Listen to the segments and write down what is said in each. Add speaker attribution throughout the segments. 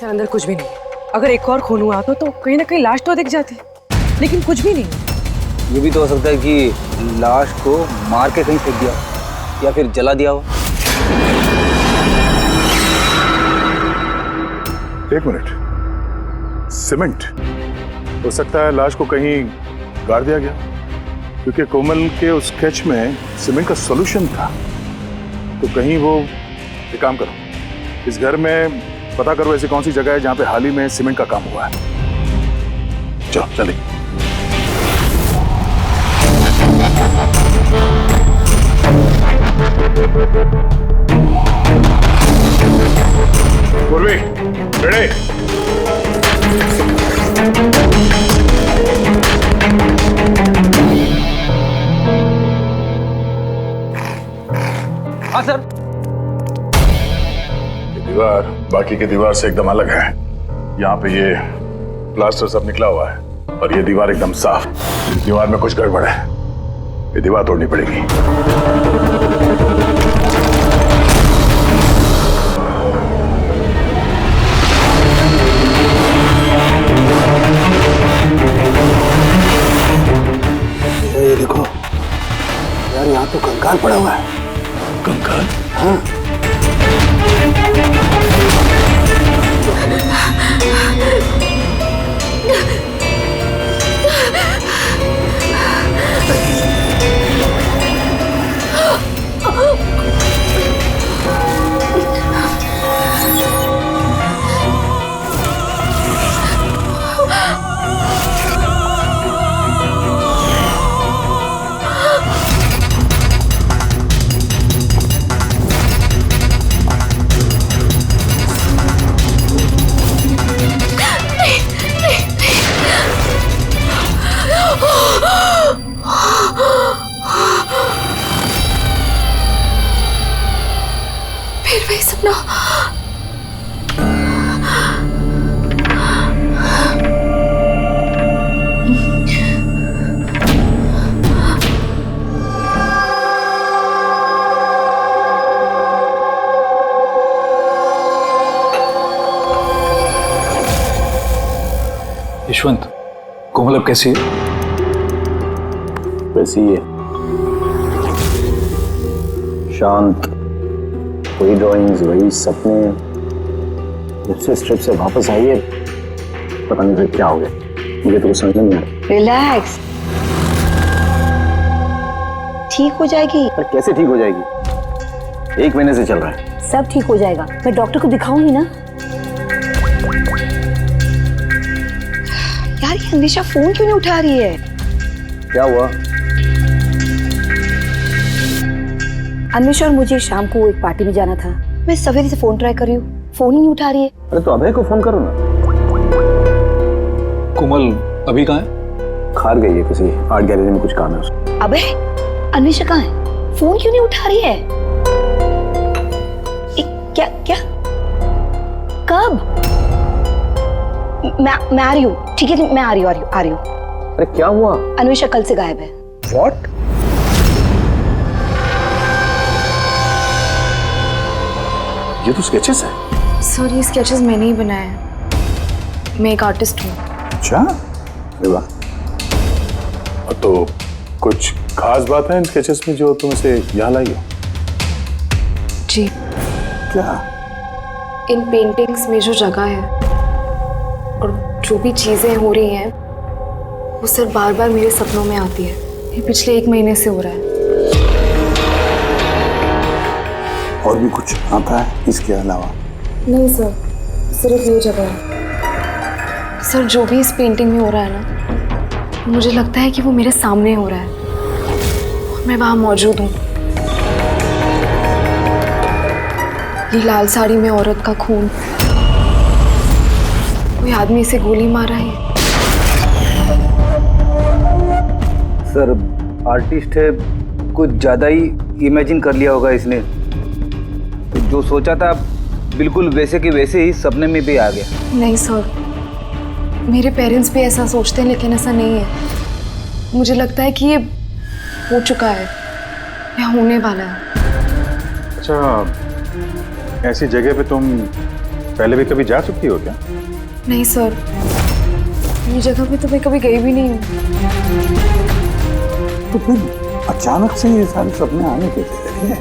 Speaker 1: Sir अंदर कुछ भी नहीं है। अगर एक और खून हुआ तो कहीं ना कहीं लाश तो दिख जाती, लेकिन कुछ भी नहीं।
Speaker 2: ये भी तो हो सकता है कि लाश को मार के कहीं फेंक दिया या फिर जला दिया हो।
Speaker 3: एक मिनट, सीमेंट हो सकता है लाश को कहीं गाड़ दिया गया, क्योंकि कोमल के उस स्केच में सीमेंट का सॉल्यूशन था। तो कहीं वो एक काम करो, इस घर में पता करो ऐसी कौन सी जगह है जहां पे हाल ही में सीमेंट का काम हुआ है। चलो चलिए। पूर्वी, रेडी?
Speaker 2: हाँ सर।
Speaker 3: ये दीवार बाकी की दीवार से एकदम अलग है। यहाँ पे ये प्लास्टर सब निकला हुआ है और ये दीवार एकदम साफ। इस दीवार में कुछ गड़बड़ है, ये दीवार तोड़नी पड़ेगी।
Speaker 4: ये देखो यार, यहाँ तो कंकाल पड़ा हुआ है।
Speaker 3: कंकाल?
Speaker 4: हाँ।
Speaker 5: फिर वही सपना।
Speaker 6: यशवंत, कोमल अब कैसी है?
Speaker 4: वैसी ही है, शांत। वही ड्राइंग्स, वही सपने। जब से इस ट्रिप से वापस आई है, पता नहीं फिर क्या हो गया। मुझे तो कुछ समझ नहीं आ रहा।
Speaker 5: रिलैक्स, ठीक हो जाएगी।
Speaker 4: पर कैसे ठीक हो जाएगी? 1 महीने से चल रहा है।
Speaker 5: सब ठीक हो जाएगा, मैं डॉक्टर को दिखाऊंगी ना। यार ये अंदिशा फोन क्यों नहीं उठा रही है?
Speaker 4: क्या हुआ?
Speaker 5: अन्वेषा और मुझे शाम को एक पार्टी में जाना था। मैं सवेरे से फोन ट्राई कर रही हूँ, फोन ही नहीं उठा रही है।
Speaker 4: अरे तो अभय को फोन करो ना।
Speaker 6: कोमल अभी कहाँ है?
Speaker 4: खार गई है, किसी आर्ट गैलरी में कुछ काम है उसको।
Speaker 5: अबे अन्वेषा कहाँ है? फोन क्यों नहीं उठा रही है? क्या क्या कब? मैं आ रही हूँ, ठीक है, मैं आ रही हूँ।
Speaker 4: अरे क्या हुआ?
Speaker 5: अन्वेषा कल से गायब है।
Speaker 4: What? ये तो स्केचेस है।
Speaker 7: सर ये स्केचेस मैंने ही बनाए हैं, मैं एक आर्टिस्ट हूँ।
Speaker 3: अच्छा, अरे वाह। तो कुछ खास बात है इन स्केचेस में जो तुम इसे यहाँ लाई हो?
Speaker 7: जी,
Speaker 3: क्या?
Speaker 7: इन पेंटिंग्स में जो जगह है और जो भी चीजें हो रही हैं वो सर बार बार मेरे सपनों में आती है। ये पिछले 1 महीने से हो रहा है।
Speaker 4: और भी कुछ आता है इसके अलावा?
Speaker 7: नहीं सर, सिर्फ ये जगह है। सर जो भी इस पेंटिंग में हो रहा है ना, मुझे लगता है कि वो मेरे सामने हो रहा है और मैं वहां मौजूद हूँ। ये लाल साड़ी में औरत का खून, कोई आदमी इसे गोली मार रहा है।
Speaker 2: सर आर्टिस्ट है, कुछ ज्यादा ही इमेजिन कर लिया होगा इसने। जो सोचा था बिल्कुल वैसे के वैसे ही सपने में भी आ गया।
Speaker 7: नहीं सर, मेरे पेरेंट्स भी ऐसा सोचते हैं, लेकिन ऐसा नहीं है। मुझे लगता है कि ये हो चुका है या होने वाला है।
Speaker 3: अच्छा, ऐसी जगह पे तुम पहले भी कभी जा चुकी हो क्या?
Speaker 7: नहीं सर, ये जगह पे तो मैं कभी गई भी नहीं हूँ।
Speaker 3: तो फिर अचानक से ये सारे सपने आने कैसे लगे?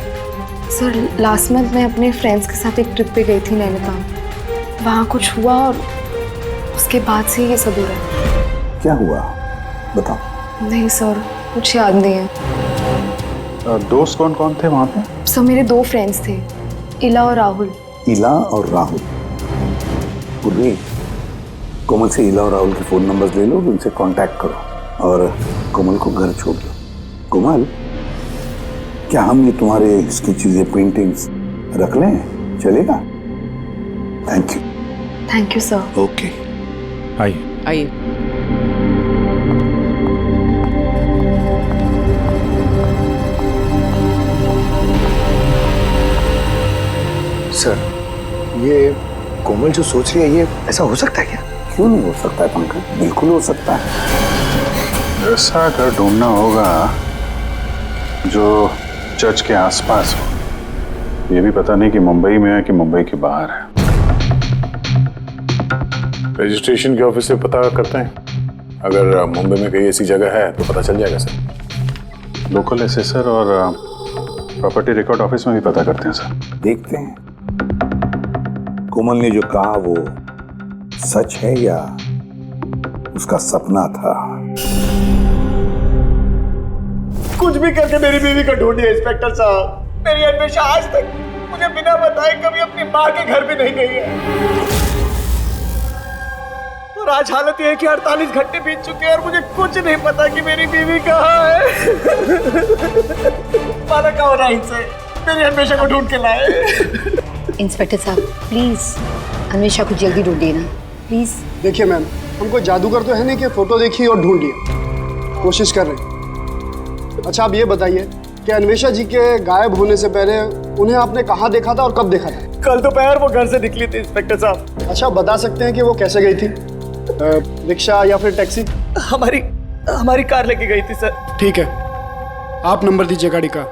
Speaker 7: सर लास्ट मंथ मैं अपने फ्रेंड्स के साथ एक ट्रिप पे गई थी नैनीताल। वहाँ कुछ हुआ और उसके बाद से ये सब हो रहा है।
Speaker 3: क्या हुआ बताओ।
Speaker 7: नहीं सर, कुछ याद नहीं है।
Speaker 3: दोस्त कौन कौन थे वहाँ पे?
Speaker 7: सर मेरे 2 फ्रेंड्स थे, इला और राहुल।
Speaker 3: इला और राहुल। पूर्वी, कोमल से इला और राहुल के फोन नंबर्स ले लो, उनसे कांटेक्ट करो और कोमल को घर छोड़ दो। कोमल, क्या हम ये तुम्हारे इसकी चीजें, पेंटिंग्स रख लें? चलेगा? Thank you.
Speaker 7: Thank you sir.
Speaker 3: Okay, आइए।
Speaker 1: आइए।
Speaker 4: सर, ये कोमल जो सोच रही है, ये ऐसा हो सकता है क्या?
Speaker 3: क्यों नहीं हो सकता है पंकज? बिल्कुल हो सकता है। ऐसा घर ढूंढना होगा जो चर्च के आसपास हो। ये भी पता नहीं कि मुंबई में है कि मुंबई के बाहर है। रजिस्ट्रेशन के ऑफिस से पता करते हैं, अगर मुंबई में कहीं ऐसी जगह है तो पता चल जाएगा सर। लोकल एसेसर और प्रॉपर्टी रिकॉर्ड ऑफिस में भी पता करते हैं सर। देखते हैं कोमल ने जो कहा वो सच है या उसका सपना था।
Speaker 8: कुछ भी करके मेरी बीवी को ढूंढिए इंस्पेक्टर साहब। मेरी अन्वेषा आज तक मुझे बिना बताए कभी अपनी माँ के घर भी नहीं गई है। और आज हालत ये है कि 48 घंटे बीत चुके हैं और मुझे कुछ नहीं पता कि मेरी बीवी कहाँ है। माना कहाँ हो रहा है इनसे? मेरी अन्वेषा को ढूंढ के लाए।
Speaker 5: इंस्पेक्टर साहब प्लीज अन्वेषा को जल्दी ढूंढिए ना, प्लीज।
Speaker 9: देखिए मैम, हमको जादूगर तो है नहीं कि फोटो देखी और ढूंढ लिया। कोशिश कर रहे हैं। अच्छा आप ये बताइए कि अन्वेषा जी के गायब होने से पहले उन्हें आपने कहाँ देखा था और कब देखा था?
Speaker 8: कल दोपहर वो घर से निकली थी इंस्पेक्टर साहब।
Speaker 9: अच्छा आप बता सकते हैं कि वो कैसे गई थी? रिक्शा या फिर टैक्सी?
Speaker 8: हमारी कार लेके गई थी सर।
Speaker 9: ठीक है, आप नंबर दीजिए गाड़ी का।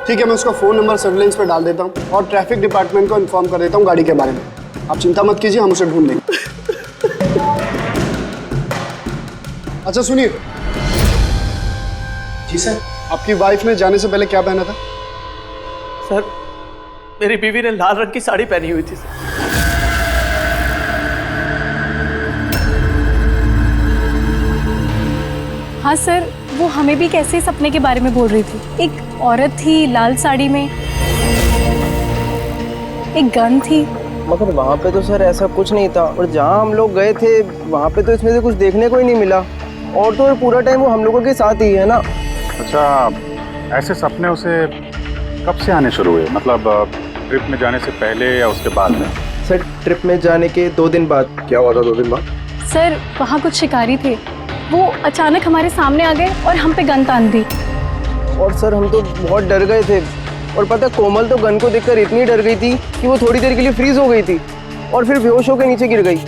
Speaker 9: ठीक है, मैं उसका फ़ोन नंबर सर्विलेंस पे डाल देता हूँ और ट्रैफिक डिपार्टमेंट को इन्फॉर्म कर देता हूँ गाड़ी के बारे में। आप चिंता मत कीजिए, हम उसे ढूंढ लेंगे। अच्छा सुनिए।
Speaker 8: जी सर।
Speaker 9: आपकी वाइफ ने जाने से पहले क्या पहना था?
Speaker 8: सर मेरी बीवी ने लाल रंग की साड़ी पहनी हुई थी सर।
Speaker 10: हाँ सर, वो हमें भी कैसे सपने के बारे में बोल रही थी। एक औरत थी लाल साड़ी में, एक गन थी।
Speaker 11: मगर वहाँ पे तो सर ऐसा कुछ नहीं था, और जहाँ हम लोग गए थे वहाँ पे तो इसमें से कुछ देखने को ही नहीं मिला। और तो पूरा टाइम वो हम लोगों के साथ ही है ना।
Speaker 3: अच्छा, ऐसे सपने उसे कब से आने शुरू हुए? मतलब ट्रिप में जाने से पहले या उसके बाद में?
Speaker 11: सर ट्रिप में जाने के 2 दिन बाद।
Speaker 3: क्या हुआ था 2 दिन बाद?
Speaker 10: सर वहाँ कुछ शिकारी थे, वो अचानक हमारे सामने आ गए और हम पे गन तान दी।
Speaker 11: और सर हम तो बहुत डर गए थे, और पता कोमल तो गन को देखकर इतनी डर गई थी कि वो थोड़ी देर के लिए फ्रीज हो गई थी और फिर बेहोश होकर नीचे गिर गई।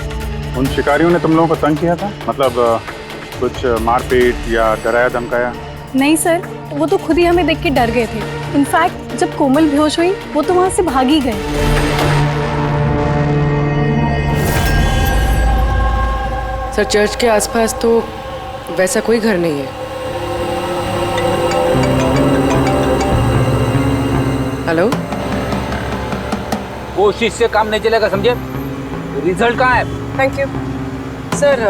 Speaker 3: उन शिकारियों ने तुम लोगों को तंग किया था? मतलब कुछ मारपीट या डराया धमकाया?
Speaker 10: नहीं सर, वो तो खुद ही हमें देख के डर गए थे। इनफैक्ट जब कोमल बेहोश हुई वो तो वहाँ से भाग ही गए।
Speaker 1: सर चर्च के आसपास तो वैसा कोई घर नहीं है। हेलो,
Speaker 12: कोशिश से काम नहीं चलेगा, समझे? रिजल्ट कहाँ है?
Speaker 1: Thank you sir.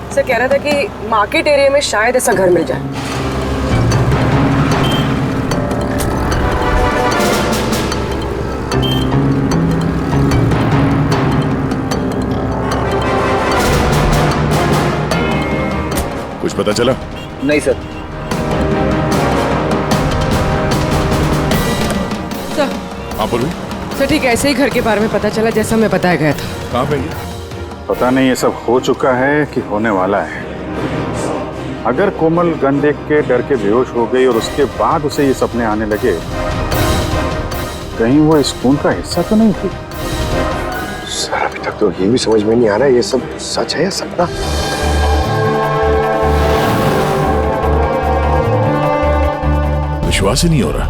Speaker 1: सर कह रहा था कि मार्केट एरिया में शायद ऐसा घर मिल जाए।
Speaker 3: कुछ पता चला?
Speaker 2: नहीं सर।
Speaker 1: सर
Speaker 3: हाँ बोलो।
Speaker 1: सर ठीक ऐसे ही घर के बारे में पता चला जैसा हमें बताया गया था।
Speaker 3: कहाँ पे ये? पता नहीं, ये सब हो चुका है कि होने वाला है। अगर कोमल गन देख के डर के बेहोश हो गई और उसके बाद उसे ये सपने आने लगे, कहीं वो इस खून का हिस्सा तो नहीं थी?
Speaker 4: सर अभी तक तो ये भी समझ में नहीं आ रहा है, ये सब सच है या सपना?
Speaker 3: विश्वास ही नहीं हो रहा।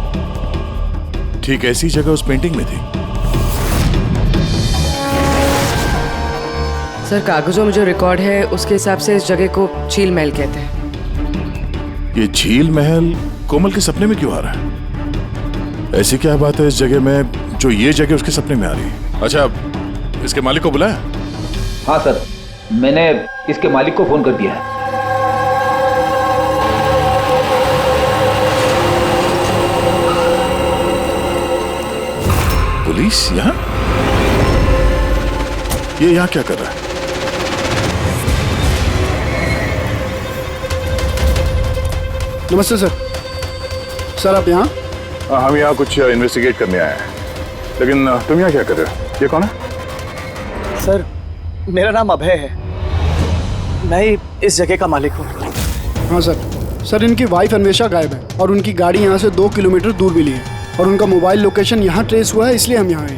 Speaker 3: ठीक ऐसी जगह उस पेंटिंग में थी।
Speaker 1: सर कागजों में जो रिकॉर्ड है उसके हिसाब से इस जगह को झील महल कहते हैं।
Speaker 3: ये झील महल कोमल के सपने में क्यों आ रहा है? ऐसी क्या बात है इस जगह में जो ये जगह उसके सपने में आ रही है? अच्छा, इसके मालिक को बुलाया?
Speaker 12: हाँ सर, मैंने इसके मालिक को फोन कर दिया है।
Speaker 3: पुलिस यहाँ? ये यहाँ क्या कर रहा है?
Speaker 9: नमस्ते सर। सर आप यहाँ?
Speaker 3: हम यहाँ कुछ इन्वेस्टिगेट करने आए हैं, लेकिन तुम यहाँ क्या कर रहे हो? ये कौन है?
Speaker 8: सर मेरा नाम अभय है, मैं ही इस जगह का मालिक हूँ।
Speaker 9: हाँ सर। सर इनकी वाइफ अन्वेषा गायब है और उनकी गाड़ी यहाँ से 2 किलोमीटर दूर मिली है और उनका मोबाइल लोकेशन यहाँ ट्रेस हुआ है, इसलिए हम यहाँ आए।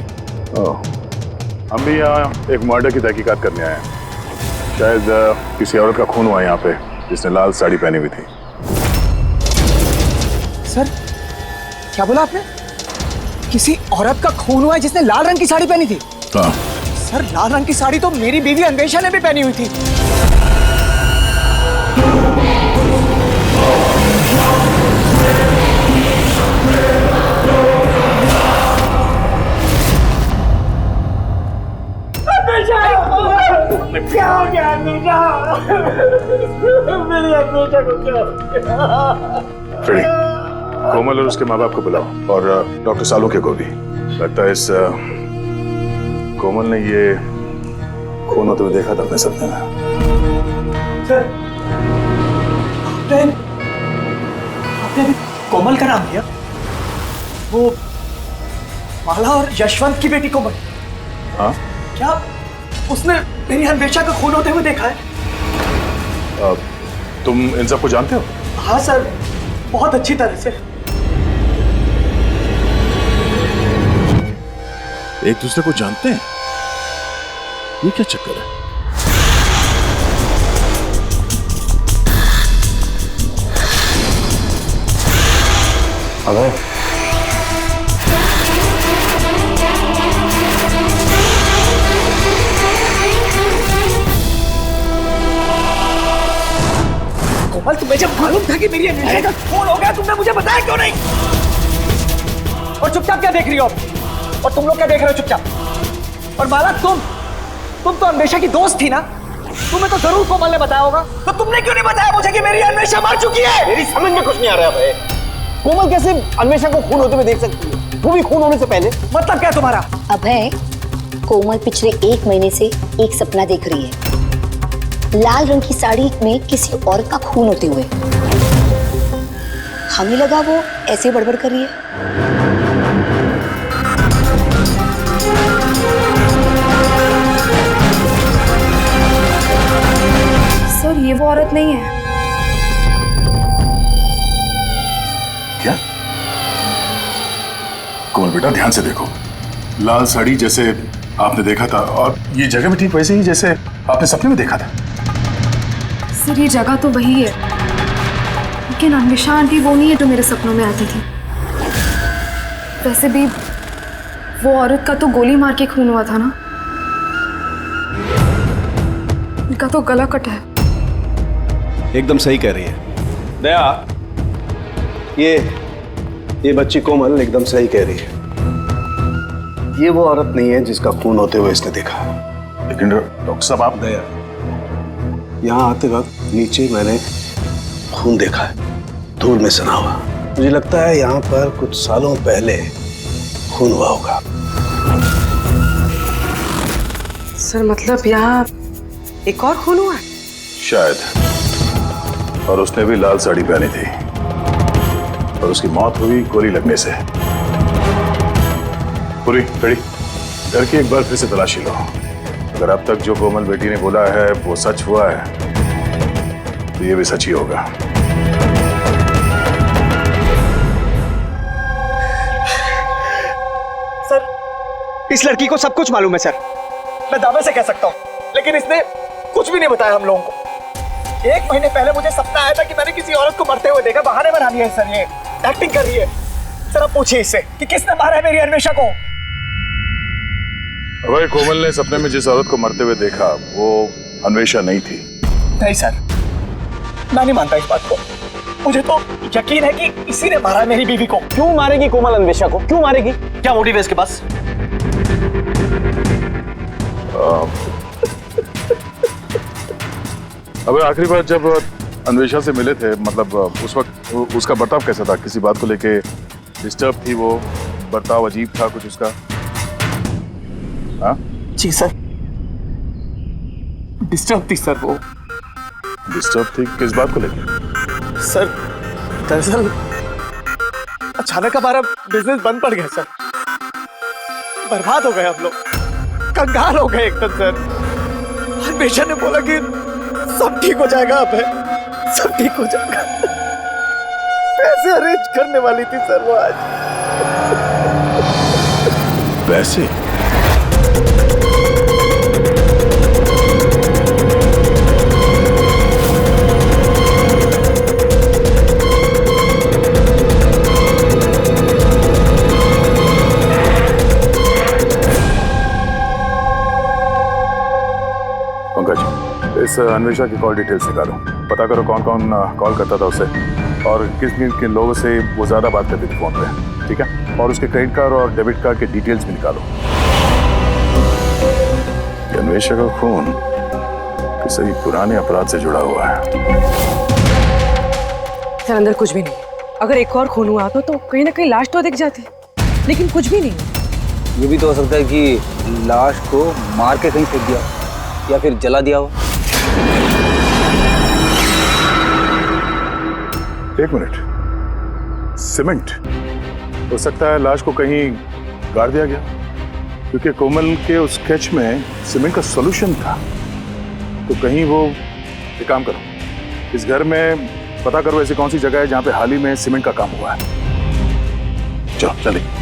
Speaker 3: हम भी यहाँ एक मर्डर की तहकीकात करने आए हैं। शायद किसी औरत का खून हुआ यहाँ पे जिसने लाल साड़ी पहनी हुई थी।
Speaker 8: सर क्या बोला आपने? किसी औरत का खून हुआ है जिसने लाल रंग की साड़ी पहनी थी?
Speaker 3: हाँ।
Speaker 8: सर लाल रंग की साड़ी तो मेरी बीवी अन्वेषा ने भी पहनी हुई थी। क्या हो गया अन्वेषा? मेरी अन्वेषा को क्या हो गया?
Speaker 3: फ्रेडी, कोमल और उसके माँ बाप को बुलाओ और डॉक्टर सालुके को भी। लगता है इस कोमल ने ये खून होते हुए देखा था अपने सपने में।
Speaker 8: सर आपने अभी कोमल का नाम लिया? वो माला और यशवंत की बेटी कोमल?
Speaker 3: हाँ।
Speaker 8: क्या उसने मेरी अन्वेषा का खून होते हुए देखा है?
Speaker 3: तुम इन सबको जानते हो?
Speaker 8: हाँ सर, बहुत अच्छी तरह से।
Speaker 3: एक दूसरे को जानते हैं? ये क्या चक्कर है?
Speaker 4: अबे
Speaker 8: कोमल तुम्हें जब मालूम था कि मेरी अन्वेषा का खून हो गया, तुमने मुझे बताया क्यों नहीं? और चुपचाप क्या देख रही हो? और तुम लोग क्या देख रहे हो चुपचाप? और माला तुम तो अन्वेषा की दोस्त थी ना? तुम्हें तो जरूर कोमल ने बताया होगा, तो तुमने क्यों नहीं बताया मुझे कि मेरी अन्वेषा मर चुकी है?
Speaker 11: मेरी समझ में कुछ नहीं आ रहा है। कोमल कैसे अन्वेषा को खून होते हुए देख सकती है, वो भी खून होने से पहले?
Speaker 8: मतलब क्या तुम्हारा?
Speaker 5: अभय, कोमल पिछले 1 महीने से एक सपना देख रही है, लाल रंग की साड़ी में किसी औरत का खून होते हुए। हमें लगा वो ऐसे बड़बड़ कर रही है।
Speaker 7: सर ये वो औरत नहीं है।
Speaker 3: क्या? कोमल बेटा ध्यान से देखो, लाल साड़ी जैसे आपने देखा था और ये जगह भी ठीक वैसे ही जैसे आपने सपने में देखा था।
Speaker 7: सर ये जगह तो वही है, लेकिन अन्वेषा आंटी वो नहीं है जो मेरे सपनों में आती थी। वैसे भी वो औरत का तो गोली मार के खून हुआ था ना, इनका तो गला कटा है।
Speaker 4: एकदम सही कह रही है दया, ये बच्ची कोमल एकदम सही कह रही है। ये वो औरत नहीं है जिसका खून होते हुए इसने देखा।
Speaker 3: लेकिन डॉक्टर साहब आप
Speaker 4: दया, यहाँ आते वक्त नीचे मैंने खून देखा है, धूल में सना हुआ। मुझे लगता है यहाँ पर कुछ सालों पहले खून हुआ होगा।
Speaker 1: सर मतलब यहाँ एक और खून हुआ है?
Speaker 3: शायद, और उसने भी लाल साड़ी पहनी थी और उसकी मौत हुई गोली लगने से। पूरी खड़ी घर की एक बार फिर से तलाशी लो। अगर अब तक जो कोमल बेटी ने बोला है वो सच हुआ है तो ये भी सच ही होगा।
Speaker 8: सर इस लड़की को सब कुछ मालूम है सर, मैं दावे से कह सकता हूँ, लेकिन इसने कुछ भी नहीं बताया हम लोगों को। 1 महीने पहले मुझे सपना आया था कि मैंने किसी औरत को मरते हुए देखा, बहाने बना दिए सर, ये एक्टिंग कर रही है। जरा पूछिए इससे कि किसने मारा है मेरी अन्वेषा को।
Speaker 3: अभय, कोमल ने सपने में जिस औरत को मरते हुए देखा वो अन्वेषा नहीं थी।
Speaker 8: नहीं सर, मैं नहीं मानता इस बात को। मुझे तो यकीन है कि इसी ने मारा है मेरी बीवी को।
Speaker 11: क्यों मारेगी कोमल अन्वेषा को? क्यों मारेगी?
Speaker 8: क्या मोटिव है इसके पास?
Speaker 3: अबे आखिरी बार जब अन्वेषा से मिले थे, मतलब उस वक्त उसका बर्ताव कैसा था? किसी बात को लेके डिस्टर्ब थी वो? बर्ताव अजीब था कुछ उसका? हाँ
Speaker 8: जी सर, डिस्टर्ब थी सर वो।
Speaker 3: डिस्टर्ब थी किस बात को लेके?
Speaker 8: सर दरअसल अचानक हमारा बिजनेस बंद पड़ गया सर। बर्बाद हो गए हम लोग, कंगाल हो गए एकदम सर। अन्वेषा ने बोला कि सब ठीक हो जाएगा, अब है सब ठीक हो जाएगा। पैसे अरेंज करने वाली थी सर वो आज।
Speaker 3: पैसे? पंकज, इस अन्वेषा की कॉल डिटेल्स निकालो, पता करो कौन कौन कॉल करता था उसे और किस किन लोगों से वो ज्यादा बात करती थी फोन पे, ठीक है? और उसके क्रेडिट कार्ड और डेबिट कार्ड के डिटेल्स भी निकालो। अन्वेषा का खून किसी पुराने अपराध से जुड़ा हुआ है।
Speaker 1: सर अंदर कुछ भी नहीं। अगर एक और खून हुआ तो कहीं ना कहीं लाश तो दिख जाती, लेकिन कुछ भी नहीं।
Speaker 2: ये भी तो हो सकता है कि लाश को मार के कहीं फेंक दिया या फिर जला दिया हो।
Speaker 3: एक मिनट, सीमेंट? हो सकता है लाश को कहीं गाड़ दिया गया, क्योंकि कोमल के उस स्केच में सीमेंट का सॉल्यूशन था। तो कहीं वो, एक काम करो, इस घर में पता करो ऐसी कौन सी जगह है जहां पे हाल ही में सीमेंट का काम हुआ है। चलो चलिए।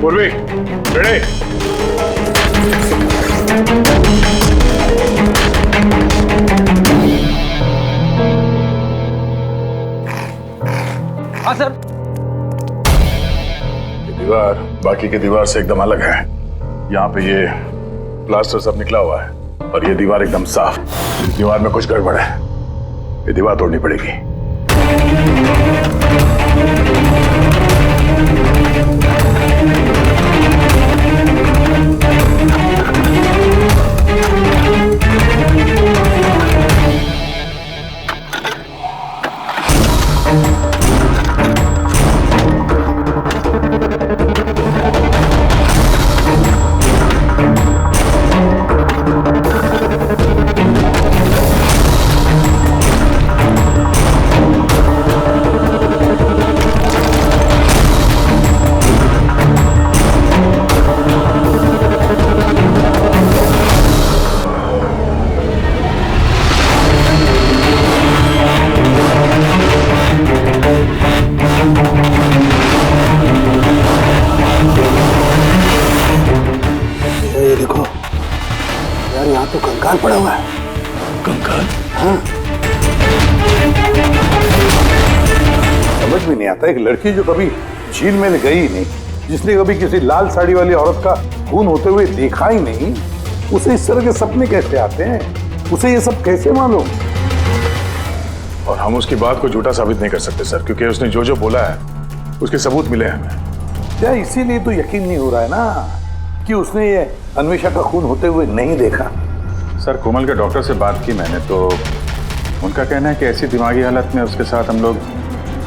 Speaker 3: पूर्वी, रेडी?
Speaker 12: हाँ सर।
Speaker 3: ये दीवार बाकी की दीवार से एकदम अलग है। यहाँ पे ये प्लास्टर सब निकला हुआ है और ये दीवार एकदम साफ। इस दीवार में कुछ गड़बड़ है, ये दीवार तोड़नी पड़ेगी।
Speaker 4: ये देखो यार, यहाँ तो कंकाल पड़ा हुआ है।
Speaker 3: कंकाल?
Speaker 4: हाँ।
Speaker 3: समझ में नहीं आता, एक लड़की जो कभी झील में गई ही नहीं, जिसने कभी किसी लाल साड़ी वाली औरत का खून होते हुए देखा ही नहीं, उसे इस तरह के सपने कैसे आते हैं? उसे ये सब कैसे मालूम? और हम उसकी बात को झूठा साबित नहीं कर सकते सर, क्योंकि उसने जो जो बोला है उसके सबूत मिले हैं हमें।
Speaker 13: क्या इसीलिए तो यकीन नहीं हो रहा है ना कि उसने ये अन्वेषा का खून होते हुए नहीं देखा?
Speaker 3: सर कोमल के डॉक्टर से बात की मैंने, तो उनका कहना है कि ऐसी दिमागी हालत में उसके साथ हम लोग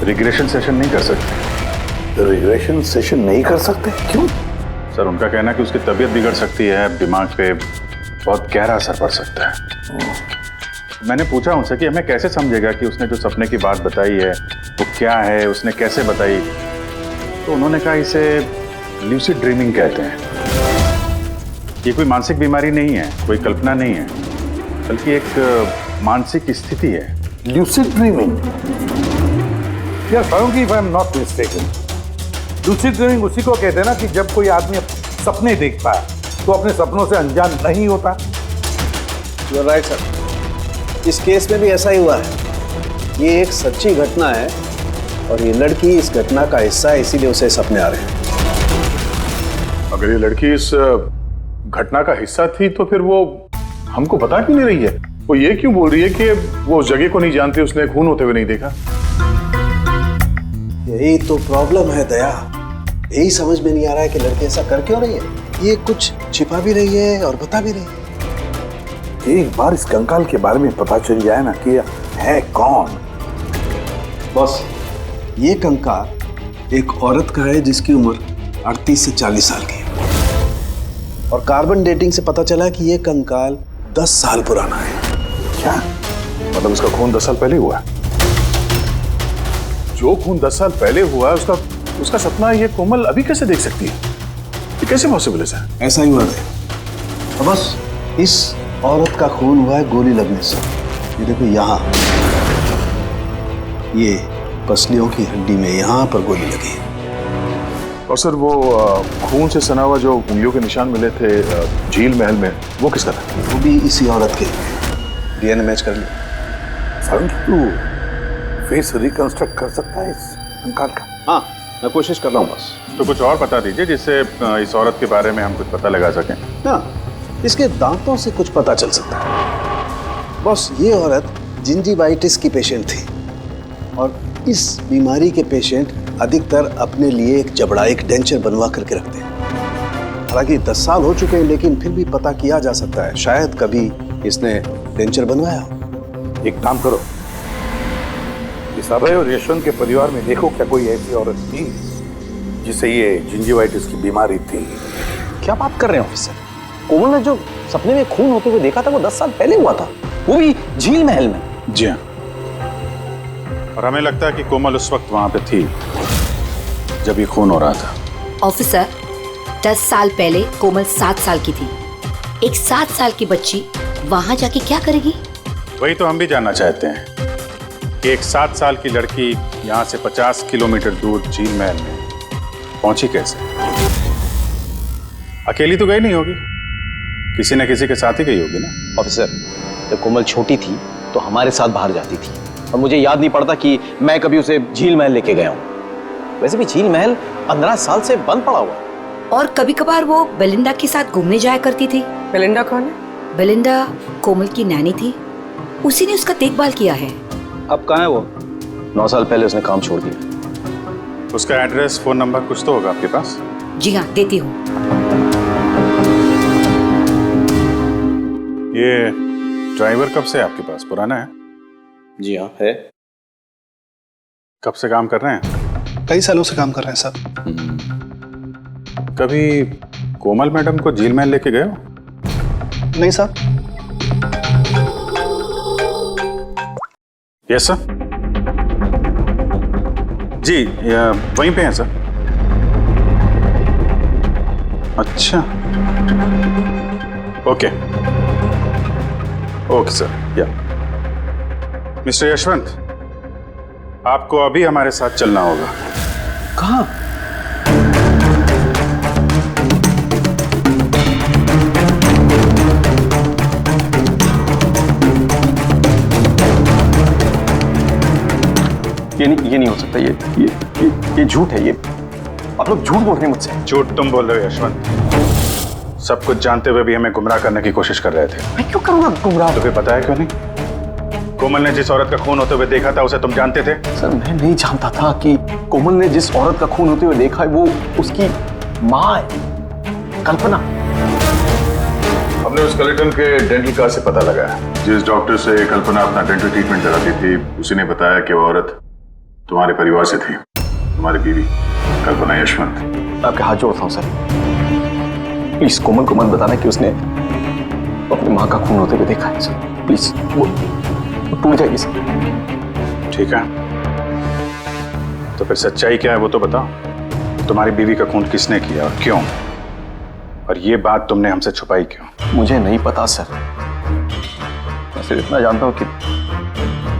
Speaker 3: रिग्रेशन सेशन नहीं कर सकते।
Speaker 13: रिग्रेशन सेशन नहीं कर सकते? क्यों?
Speaker 3: सर उनका कहना है कि उसकी तबीयत बिगड़ सकती है, दिमाग पे बहुत गहरा असर पड़ सकता है। मैंने पूछा उनसे कि हमें कैसे समझेगा कि उसने जो सपने की बात बताई है वो क्या है, उसने कैसे बताई? तो उन्होंने कहा इसे ल्यूसिड ड्रीमिंग कहते हैं। ये कोई मानसिक बीमारी नहीं है, कोई कल्पना नहीं है, बल्कि एक मानसिक स्थिति है।
Speaker 13: ल्यूसिड ड्रीमिंग, यार Sarangi, if I am not mistaken, lucid dreaming उसी को कहते हैं ना कि जब कोई आदमी सपने देखता है तो अपने सपनों से अनजान नहीं होता।
Speaker 4: यू आर राइट सर, इस केस में भी ऐसा ही हुआ है। ये एक सच्ची घटना है और ये लड़की इस घटना का हिस्सा है, इसीलिए उसे सपने आ रहे हैं।
Speaker 3: अगर ये लड़की इस घटना का हिस्सा थी तो फिर वो हमको बता क्यों नहीं रही है? वो ये क्यों बोल रही है कि वो उस जगह को नहीं जानती, उसने खून होते हुए नहीं देखा?
Speaker 4: यही तो प्रॉब्लम है दया, यही समझ में नहीं आ रहा है कि लड़की ऐसा कर क्यों रही है। ये कुछ छिपा भी रही है और बता भी रही है।
Speaker 13: एक बार इस कंकाल के बारे में पता चल जाए ना कि है कौन।
Speaker 4: बॉस, ये कंकाल एक औरत का है जिसकी उम्र 38 से 40 साल की है और कार्बन डेटिंग से पता चला कि ये कंकाल 10 साल पुराना है।
Speaker 3: क्या मतलब उसका खून 10 साल पहले हुआ? जो खून 10 साल पहले हुआ है उसका सपना ये कोमल अभी कैसे देख सकती है? ये कैसे पॉसिबल है सर?
Speaker 4: ऐसा ही हुआ है। तो बस इस औरत का खून हुआ है गोली लगने से। ये देखो यहाँ, ये पसलियों की हड्डी में यहाँ पर गोली लगी।
Speaker 3: और सर वो खून से सना हुआ जो उंगलियों के निशान मिले थे झील महल में, वो किसका था?
Speaker 4: वो भी इसी औरत के। डीएनए मैच कर लिया।
Speaker 13: तू फेस रिकंस्ट्रक्ट कर सकता है इस कंकाल का?
Speaker 4: हाँ, मैं कोशिश कर रहा हूँ बस।
Speaker 3: तो कुछ और बता दीजिए जिससे इस औरत के बारे में हम कुछ पता लगा सकें।
Speaker 4: हाँ, इसके दांतों से कुछ पता चल सकता है। बस ये औरत जिंजीवाइटिस की पेशेंट थी और इस बीमारी के पेशेंट अधिकतर अपने लिए एक जबड़ा, एक डेंचर बनवा करके रखते हैं। हालांकि 10 साल हो चुके हैं लेकिन फिर भी पता किया जा सकता है, शायद कभी इसने डेंचर बनवाया हो।
Speaker 13: एक काम करो, इस अभय और यशवंत के परिवार में देखो क्या कोई ऐसी औरत थी जिसे ये जिंजीवाइटिस की बीमारी थी।
Speaker 11: क्या बात कर रहे हैं ऑफिसर? कोमल ने जो सपने में खून होते हुए देखा था वो 10 साल पहले हुआ था, वो भी झील महल में।
Speaker 3: जी हाँ, और हमें लगता है कि कोमल उस वक्त वहां पे थी जब ये खून हो रहा था।
Speaker 5: ऑफिसर, 10 साल पहले कोमल 7 साल की थी। एक 7 साल की बच्ची वहां जाके क्या करेगी?
Speaker 3: वही तो हम भी जानना चाहते हैं कि एक 7 साल की लड़की यहाँ से 50 किलोमीटर दूर झील महल में पहुंची कैसे? अकेली तो गई नहीं होगी, किसी न किसी के साथ ही गई होगी ना।
Speaker 11: ऑफिसर, जब कोमल छोटी थी तो हमारे साथ बाहर जाती थी और मुझे याद नहीं पड़ता कि मैं कभी उसे झील महल लेके गया हूँ। वैसे भी झील महल 15 साल से बंद पड़ा हुआ है।
Speaker 5: और कभी कभार वो बेलिंडा के साथ घूमने जाया करती थी।
Speaker 1: बेलिंडा कौन है?
Speaker 5: बेलिंडा कोमल की नैनी थी, उसी ने उसका देखभाल किया है।
Speaker 4: अब कहाँ है वो?
Speaker 11: 9 साल पहले उसने काम छोड़ दिया।
Speaker 3: उसका एड्रेस, फोन नंबर कुछ तो होगा आपके पास?
Speaker 5: जी हाँ, देती हूँ।
Speaker 3: ये ड्राइवर कब से आपके पास? पुराना है?
Speaker 4: जी हाँ, है।
Speaker 3: कब से काम कर रहे हैं?
Speaker 9: कई सालों से काम कर रहे हैं सर।
Speaker 3: कभी कोमल मैडम को झील महल लेके गए हो?
Speaker 9: नहीं सर।
Speaker 3: Yes sir. जी वहीं पे हैं सर। अच्छा, ओके ओके सर। या मिस्टर यशवंत, आपको अभी हमारे साथ चलना होगा।
Speaker 11: कहाँ? ये नहीं हो सकता। ये झूठ है। ये आप लोग झूठ बोल रहे हैं मुझसे।
Speaker 3: झूठ तुम बोल रहे हो यशवंत। सब कुछ जानते हुए भी हमें गुमराह करने की कोशिश कर रहे थे।
Speaker 11: मैं क्यों करूंगा गुमराह?
Speaker 3: तुम्हें पता है क्यों नहीं? कोमल ने जिस औरत का खून होते हुए देखा था उसे तुम जानते थे?
Speaker 11: सर, मैं नहीं जानता था कि कोमल ने जिस औरत का खून होते हुए देखा है वो उसकी माँ है, कल्पना।
Speaker 3: हमने उस कलेक्टर के डेंटल कार्ड से पता लगाया। जिस डॉक्टर से कल्पना अपना डेंटल ट्रीटमेंट कराती थी उसी ने बताया कि वो औरत तुम्हारे परिवार से थी, तुम्हारी बीवी कल्पना यशवंत।
Speaker 11: आपके हाथ जोड़ता हूँ सर, प्लीज कोमल को मत बताना कि उसने अपनी माँ का खून होते हुए देखा है सर। प्लीज, वो टूट जाएगी सर।
Speaker 3: ठीक है, तो फिर सच्चाई क्या है वो तो बताओ। तुम्हारी बीवी का खून किसने किया और क्यों? और ये बात तुमने हमसे छुपाई क्यों?
Speaker 11: मुझे नहीं पता सर। मैं सिर्फ इतना जानता हूँ कि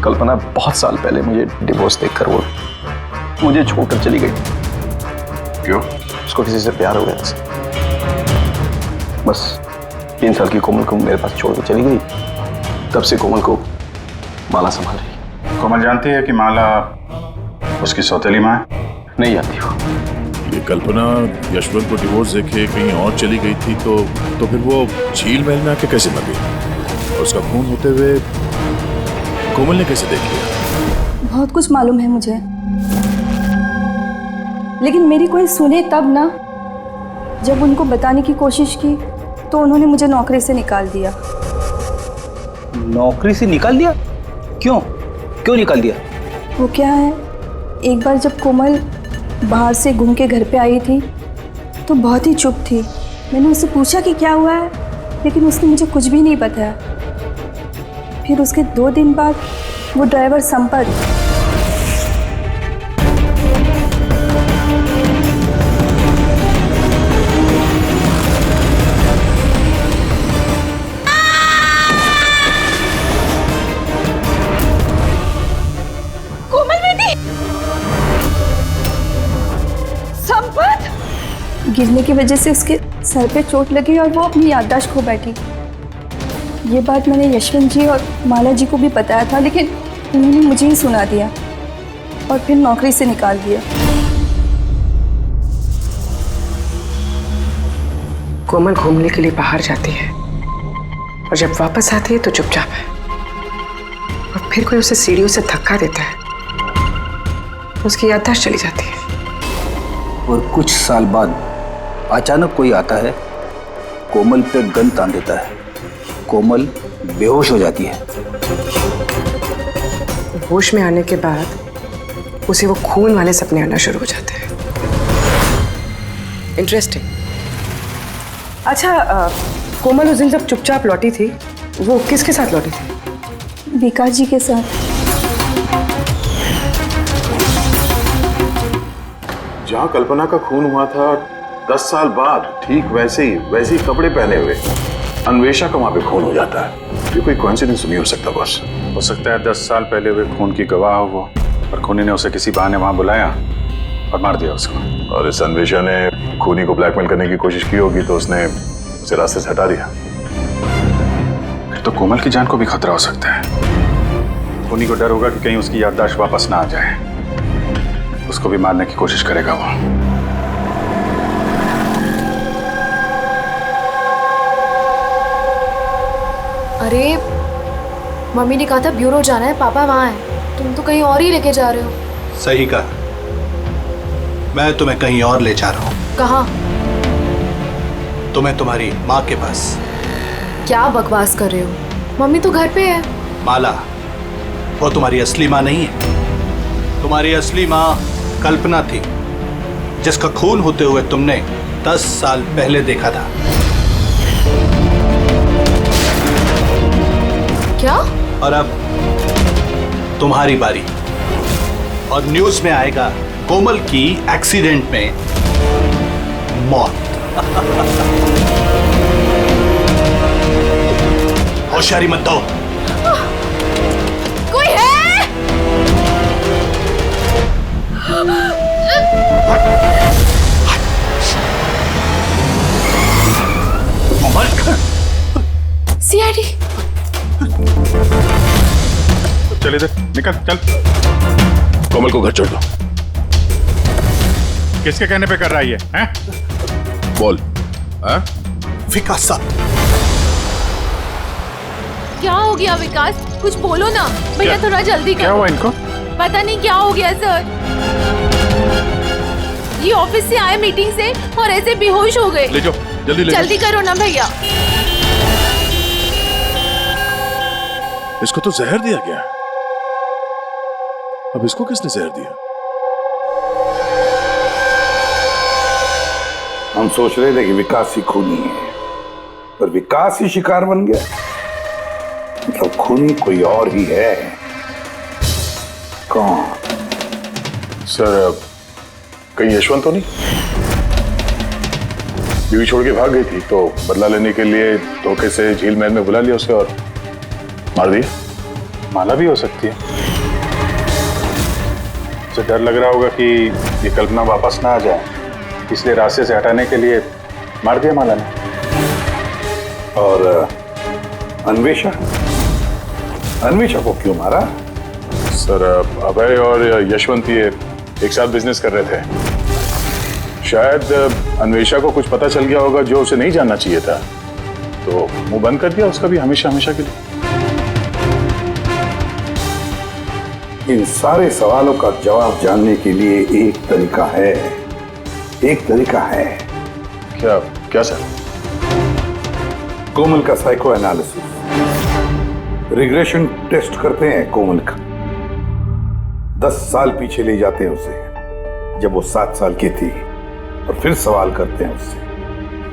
Speaker 11: कल्पना बहुत साल पहले मुझे डिवोर्स देकर वो मुझे छोड़कर चली गई।
Speaker 3: क्यों?
Speaker 11: उसको किसी से प्यार हो गया था सर। बस 3 साल की कोमल को मेरे पास छोड़कर चली गई। तब से कोमल को माला संभाल रही।
Speaker 3: कोमल जानती है कि माला उसकी सौतेली माँ है?
Speaker 11: नहीं जानती हो।
Speaker 14: ये कल्पना यशवंत को डिवोर्स देके कहीं और चली गई थी तो फिर वो झील महल में आके कैसे मर गई? और उसका खून होते हुए कोमल ने कैसे देख लिया?
Speaker 10: बहुत कुछ मालूम है मुझे, लेकिन मेरी कोई सुने तब ना। जब उनको बताने की कोशिश की तो उन्होंने मुझे नौकरी से निकाल दिया।
Speaker 2: नौकरी से निकाल दिया? क्यों? क्यों निकाल दिया?
Speaker 10: वो क्या है, एक बार जब कोमल बाहर से घूम के घर पे आई थी तो बहुत ही चुप थी। मैंने उससे पूछा कि क्या हुआ है, लेकिन उसने मुझे कुछ भी नहीं बताया। फिर उसके 2 दिन बाद वो ड्राइवर संपत गिरने की वजह से उसके सर पे चोट लगी और वो अपनी याददाश्त खो बैठी। ये बात मैंने यशवंत जी और माला जी को भी बताया था, लेकिन उन्होंने मुझे ही सुना दिया और फिर नौकरी से निकाल दिया।
Speaker 1: कोमल घूमने के लिए बाहर जाती है और जब वापस आती है तो चुपचाप है, और फिर कोई उसे सीढ़ियों से धक्का देता है, उसकी याददाश्त चली जाती है।
Speaker 2: और कुछ साल बाद अचानक कोई आता है, कोमल पे गन तान देता है, कोमल बेहोश हो जाती है।
Speaker 1: होश में आने के बाद उसे वो खून वाले सपने आना शुरू हो जाते हैं। इंटरेस्टिंग। अच्छा, कोमल उस दिन जब चुपचाप लौटी थी, वो किसके साथ लौटी थी?
Speaker 10: विकास जी के साथ।
Speaker 14: जहाँ कल्पना का खून हुआ था 10 साल बाद ठीक वैसे ही कपड़े पहने हुए अन्वेषा का वहां पे खून हो जाता है। ये कोई कोइंसिडेंस नहीं हो सकता बॉस।
Speaker 3: हो सकता है 10 साल पहले हुए खून की गवाह हो वो, और खूनी ने उसे किसी बहाने वहां बुलाया और मार दिया उसको।
Speaker 14: और इस अन्वेषा ने खूनी को ब्लैकमेल करने की कोशिश की होगी तो उसने उसे रास्ते से हटा दिया।
Speaker 3: फिर तो कोमल की जान को भी खतरा हो सकता है। खूनी को डर होगा कि कहीं उसकी याददाश्त वापस ना आ जाए, उसको भी मारने की कोशिश करेगा वो।
Speaker 7: अरे मम्मी ने कहा था ब्यूरो जाना है, पापा वहाँ है, तुम तो कहीं और ही लेके जा रहे हो।
Speaker 4: सही कहा, मैं तुम्हें कहीं और ले जा रहा हूँ।
Speaker 7: कहाँ?
Speaker 4: तुम्हें तुम्हारी माँ के पास।
Speaker 7: क्या बकवास कर रहे हो? मम्मी तो घर पे है।
Speaker 4: माला, वो तुम्हारी असली माँ नहीं है। तुम्हारी असली माँ कल्पना थी, जिसका खून होते हुए तुमने 10 साल पहले देखा था।
Speaker 7: क्या?
Speaker 4: और अब तुम्हारी बारी, और न्यूज में आएगा कोमल की एक्सीडेंट में मौत। होशियारी मत दो।
Speaker 7: कोई है? सीआईडी।
Speaker 3: चल इधर निकल, चल।
Speaker 14: कोमल को घर छोड़ दो।
Speaker 3: किसके कहने पे कर रहा है ये? हैं?
Speaker 14: बोल। हाँ?
Speaker 4: विकास साहब।
Speaker 15: क्या हो गया विकास? कुछ बोलो ना भैया, थोड़ा जल्दी करो।
Speaker 3: क्या हुआ इनको?
Speaker 15: पता नहीं क्या हो गया सर, ये ऑफिस से आए मीटिंग से और ऐसे बेहोश हो गए।
Speaker 14: ले जाओ, जल्दी ले जाओ।
Speaker 15: जल्दी करो ना भैया।
Speaker 14: इसको तो जहर दिया गया। अब इसको किसने जहर दिया?
Speaker 13: हम सोच रहे थे कि विकास ही खूनी है, पर विकास ही शिकार बन गया। मतलब खूनी कोई और ही है। कौन?
Speaker 14: सर,
Speaker 3: कहीं यशवंत तो नहीं? बीवी छोड़ के भाग गई थी तो बदला लेने के लिए धोखे से झील महल में बुला लिया उसे और मार दिया।
Speaker 16: माला भी हो सकती है। उसे डर लग रहा होगा कि ये कल्पना वापस ना आ जाए, इसलिए रास्ते से हटाने के लिए मार दिया माला ने।
Speaker 13: और अन्वेषा को क्यों मारा?
Speaker 3: सर, अभय और यशवंत ये एक साथ बिजनेस कर रहे थे। शायद अन्वेषा को कुछ पता चल गया होगा जो उसे नहीं जानना चाहिए था, तो मुंह बंद कर दिया उसका भी हमेशा हमेशा के लिए।
Speaker 13: इन सारे सवालों का जवाब जानने के लिए एक तरीका है।
Speaker 3: क्या क्या सर?
Speaker 13: कोमल का साइको एनालिसिस, रिग्रेशन टेस्ट करते हैं कोमल का। 10 साल पीछे ले जाते हैं उसे, जब वो 7 साल की थी, और फिर सवाल करते हैं उससे,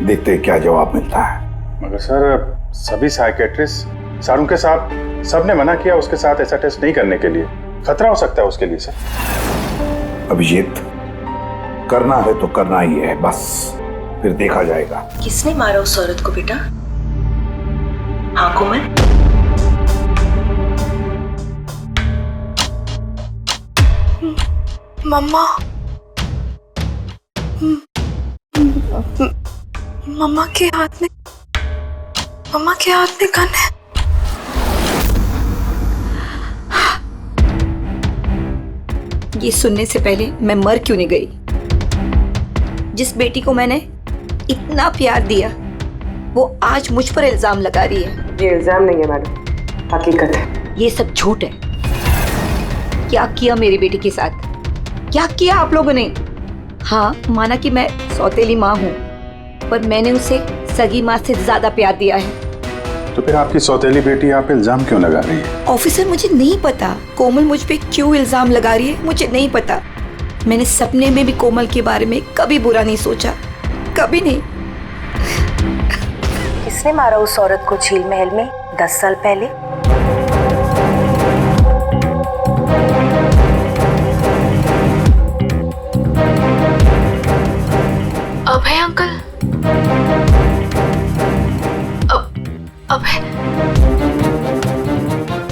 Speaker 13: देखते हैं क्या जवाब मिलता है।
Speaker 16: मगर सर, सभी साइकेट्रिस्ट, सारों के साथ सबने मना किया उसके साथ ऐसा टेस्ट नहीं करने के लिए। खतरा हो सकता है उसके लिए सर।
Speaker 13: अभिजीत, करना है तो करना ही है, बस फिर देखा जाएगा।
Speaker 1: किसने मारा उस औरत को बेटा? हाँ कोमल?
Speaker 7: मम्मा, मम्मा के हाथ में गन है।
Speaker 5: ये सुनने से पहले मैं मर क्यों नहीं गई? जिस बेटी को मैंने इतना प्यार दिया, वो आज मुझ पर इल्जाम लगा रही है।
Speaker 1: ये इल्जाम नहीं है मैडम, हकीकत है।
Speaker 5: ये सब झूठ है। क्या किया मेरी बेटी के साथ? क्या किया आप लोगों ने? हाँ, माना कि मैं सौतेली माँ हूँ, पर मैंने उसे सगी माँ से ज्यादा प्यार दिया है।
Speaker 16: तो फिर आपकी सौतेली बेटी आप इल्जाम क्यों लगा रही है?
Speaker 5: ऑफिसर, मुझे नहीं पता कोमल मुझ पे क्यों इल्जाम लगा रही है, मुझे नहीं पता। मैंने सपने में भी कोमल के बारे में कभी बुरा नहीं सोचा, कभी नहीं।
Speaker 1: किसने मारा उस औरत को झील महल में 10 साल पहले?
Speaker 7: अभय अंकल।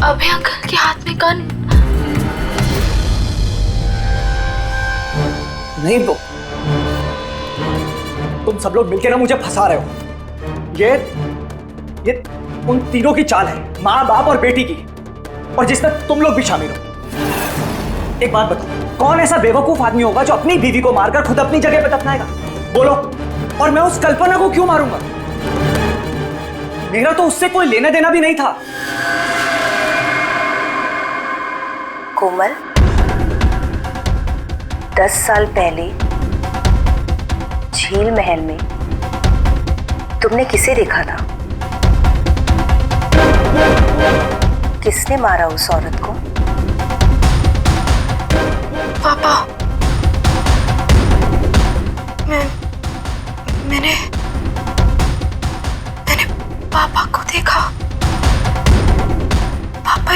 Speaker 7: अभय अंकल के हाथ में गन।
Speaker 8: नहीं तो तुम सब लोग मिलकर ना मुझे फंसा रहे हो। ये उन तीनों की चाल है, माँ बाप और बेटी की, और जिसमें तुम लोग भी शामिल हो। एक बात बताओ, कौन ऐसा बेवकूफ आदमी होगा जो अपनी बीवी को मारकर खुद अपनी जगह पर दफनाएगा? बोलो। और मैं उस कल्पना को क्यों मारूंगा? मेरा तो उससे कोई लेना देना भी नहीं था।
Speaker 1: कोमल, 10 साल पहले झील महल में तुमने किसे देखा था? किसने मारा उस औरत को?
Speaker 7: पापा। मैंने पापा को देखा। पापा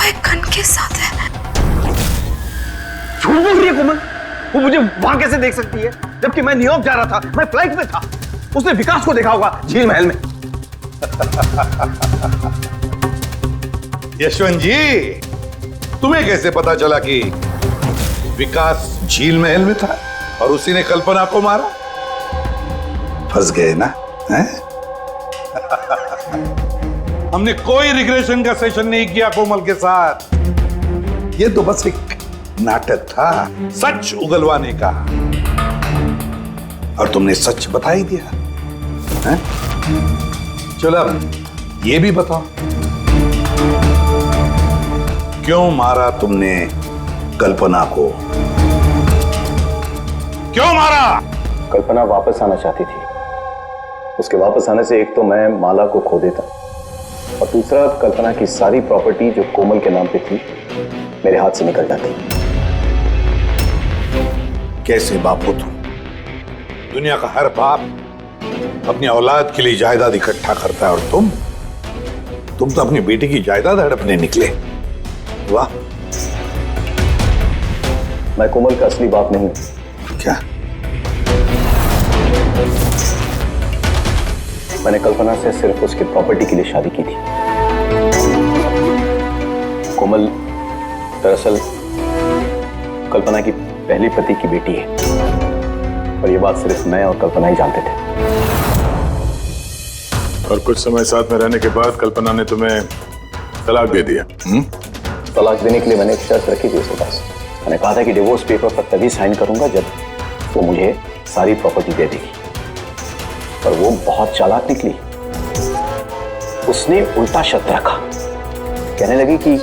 Speaker 7: एक गन के साथ है।
Speaker 11: झूठ बोल रही है कोमल। वो मुझे वहां कैसे देख सकती है, जबकि मैं न्यूयॉर्क जा रहा था, मैं फ्लाइट में था। उसने विकास को देखा होगा झील महल में।
Speaker 13: यशवंत जी, तुम्हें कैसे पता चला कि विकास झील महल में था और उसी ने कल्पना को मारा? फंस गए ना? हैं? हमने कोई रिग्रेशन का सेशन नहीं किया कोमल के साथ। ये तो बस एक नाटक था, सच उगलवाने का, और तुमने सच बता ही दिया। हैं? चलो अब ये भी बताओ, क्यों मारा तुमने कल्पना को? क्यों मारा?
Speaker 11: कल्पना वापस आना चाहती थी। उसके वापस आने से एक तो मैं माला को खो देता, और दूसरा कल्पना की सारी प्रॉपर्टी जो कोमल के नाम पे थी मेरे हाथ से निकल जाती।
Speaker 13: कैसे बाप हो तुम? दुनिया का हर बाप अपनी औलाद के लिए जायदाद इकट्ठा करता है, और तुम तो अपनी बेटी की जायदाद हड़पने निकले। वाह,
Speaker 11: मैं कोमल का असली बाप नहीं हूं।
Speaker 3: क्या?
Speaker 11: मैंने कल्पना से सिर्फ उसकी प्रॉपर्टी के लिए शादी की थी। कोमल दरअसल कल्पना की पहली पति की बेटी है, और ये बात सिर्फ मैं और कल्पना ही जानते थे।
Speaker 14: और कुछ समय साथ में रहने के बाद कल्पना ने तुम्हें तलाक दे दिया।
Speaker 11: तलाक देने के लिए मैंने एक शर्त रखी थी उसके पास। मैंने कहा था कि डिवोर्स पेपर पर तभी साइन करूंगा जब वो मुझे सारी प्रॉपर्टी दे देगी। पर वो बहुत चालाक निकली। उसने उल्टा शर्त रखा, कहने लगी कि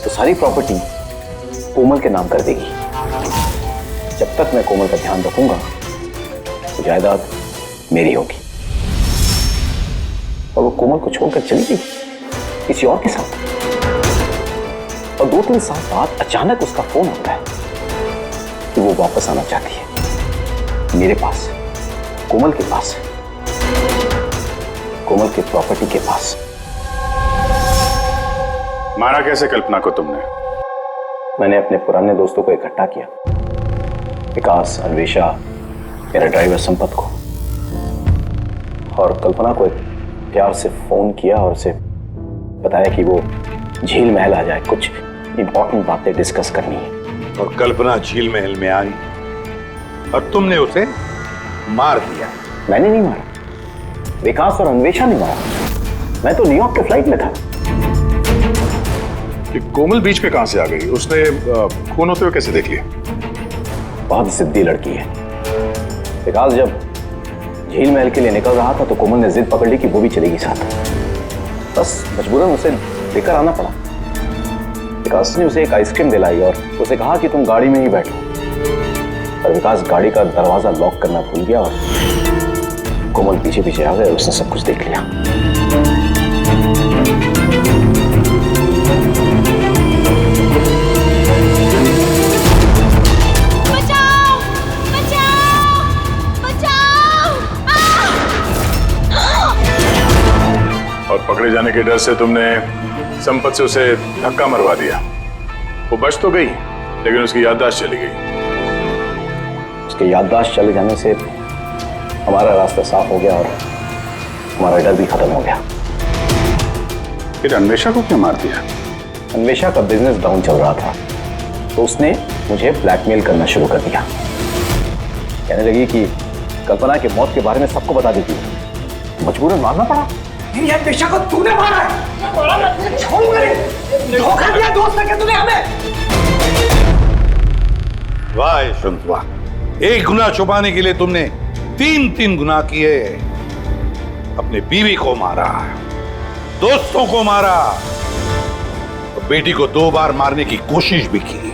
Speaker 11: तो सारी प्रॉपर्टी कोमल के नाम कर देगी। जब तक मैं कोमल का ध्यान रखूंगा तो जायदाद मेरी होगी। और वो कोमल को छोड़कर चली गई किसी और के साथ। और 2-3 साल बाद अचानक उसका फोन आता है कि वो वापस आना चाहती है मेरे पास, कोमल के पास, कोमल के प्रॉपर्टी के पास।
Speaker 16: मारा कैसे कल्पना को तुमने?
Speaker 11: मैंने अपने पुराने दोस्तों को इकट्ठा किया, विकास, अन्वेषा, मेरा ड्राइवर संपत को, और कल्पना को प्यार से फोन किया और उसे बताया कि वो झील महल आ जाए, कुछ इंपॉर्टेंट बातें डिस्कस करनी है।
Speaker 13: और कल्पना झील महल में आई और तुमने उसे मार दिया।
Speaker 11: मैंने नहीं मारा, विकास और अन्वेषा ने मारा। मैं तो न्यूयॉर्क के फ्लाइट में था।
Speaker 14: कि कोमल बीच पे कहां से आ गई? उसने खून होते हुए कैसे देख लिया?
Speaker 11: बहुत जिद्दी लड़की है। विकास जब झील महल के लिए निकल रहा था तो कोमल ने जिद पकड़ ली कि वो भी चलेगी साथ। बस मजबूरन उसे लेकर आना पड़ा। विकास ने उसे एक आइसक्रीम दिलाई और उसे कहा कि तुम गाड़ी में ही बैठो। पर विकास गाड़ी का दरवाजा लॉक करना भूल गया और कोमल पीछे पीछे आ गए और उसने सब कुछ देख लिया।
Speaker 14: और पकड़े जाने के डर से तुमने संपत से उसे धक्का मरवा दिया। वो बच तो गई लेकिन उसकी याददाश्त चली गई।
Speaker 11: उसके याददाश्त चले जाने से हमारा रास्ता साफ हो गया और हमारा डर भी खत्म हो गया।
Speaker 16: फिर अन्वेषा को क्यों मार दिया?
Speaker 11: अन्वेषा का बिजनेस डाउन चल रहा था तो उसने मुझे ब्लैकमेल करना शुरू कर दिया। कहने लगी कि कल्पना के मौत के बारे में सबको बता देती है। मजबूरन मारना पड़ा।
Speaker 8: ये अन्वेषा को तूने मारा है? छोड़ूंगा नहीं। धोखा दिया दोस्त ने तूने हमें।
Speaker 13: वाह यशवंत वाह, एक गुनाह छुपाने के लिए तुमने 3 गुनाह किए। अपने बीवी को मारा, दोस्तों को मारा, और बेटी को 2 बार मारने की कोशिश भी की,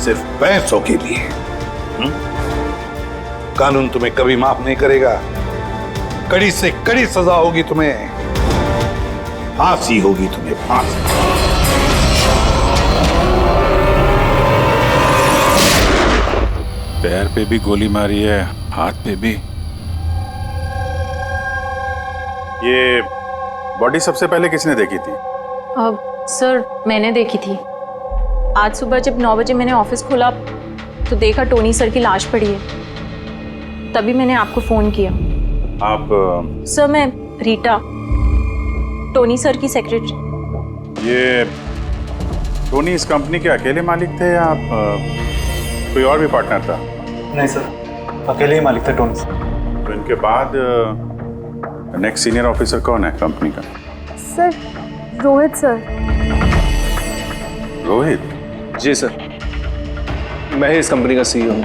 Speaker 13: सिर्फ पैसों के लिए। कानून तुम्हें कभी माफ नहीं करेगा। कड़ी से कड़ी सजा होगी तुम्हें, फांसी होगी तुम्हें, फांसी।
Speaker 16: पैर पे भी गोली मारी है, हाथ पे भी। ये बॉडी सबसे पहले किसने देखी थी?
Speaker 15: सर मैंने देखी थी। आज सुबह जब 9 बजे मैंने ऑफिस खोला तो देखा टोनी सर की लाश पड़ी है। तभी मैंने आपको फोन किया।
Speaker 16: आप?
Speaker 15: सर मैं रीटा, टोनी सर की सेक्रेटरी।
Speaker 16: ये टोनी इस कंपनी के अकेले मालिक थे या आप कोई और भी पार्टनर था?
Speaker 6: नहीं सर, अकेले ही मालिक थे टोनी सर।
Speaker 16: तो इनके बाद नेक्स्ट सीनियर ऑफिसर कौन है कंपनी का?
Speaker 7: Sir Rohit sir.
Speaker 16: रोहित?
Speaker 6: जी सर, मैं ही इस कंपनी का CEO हूँ।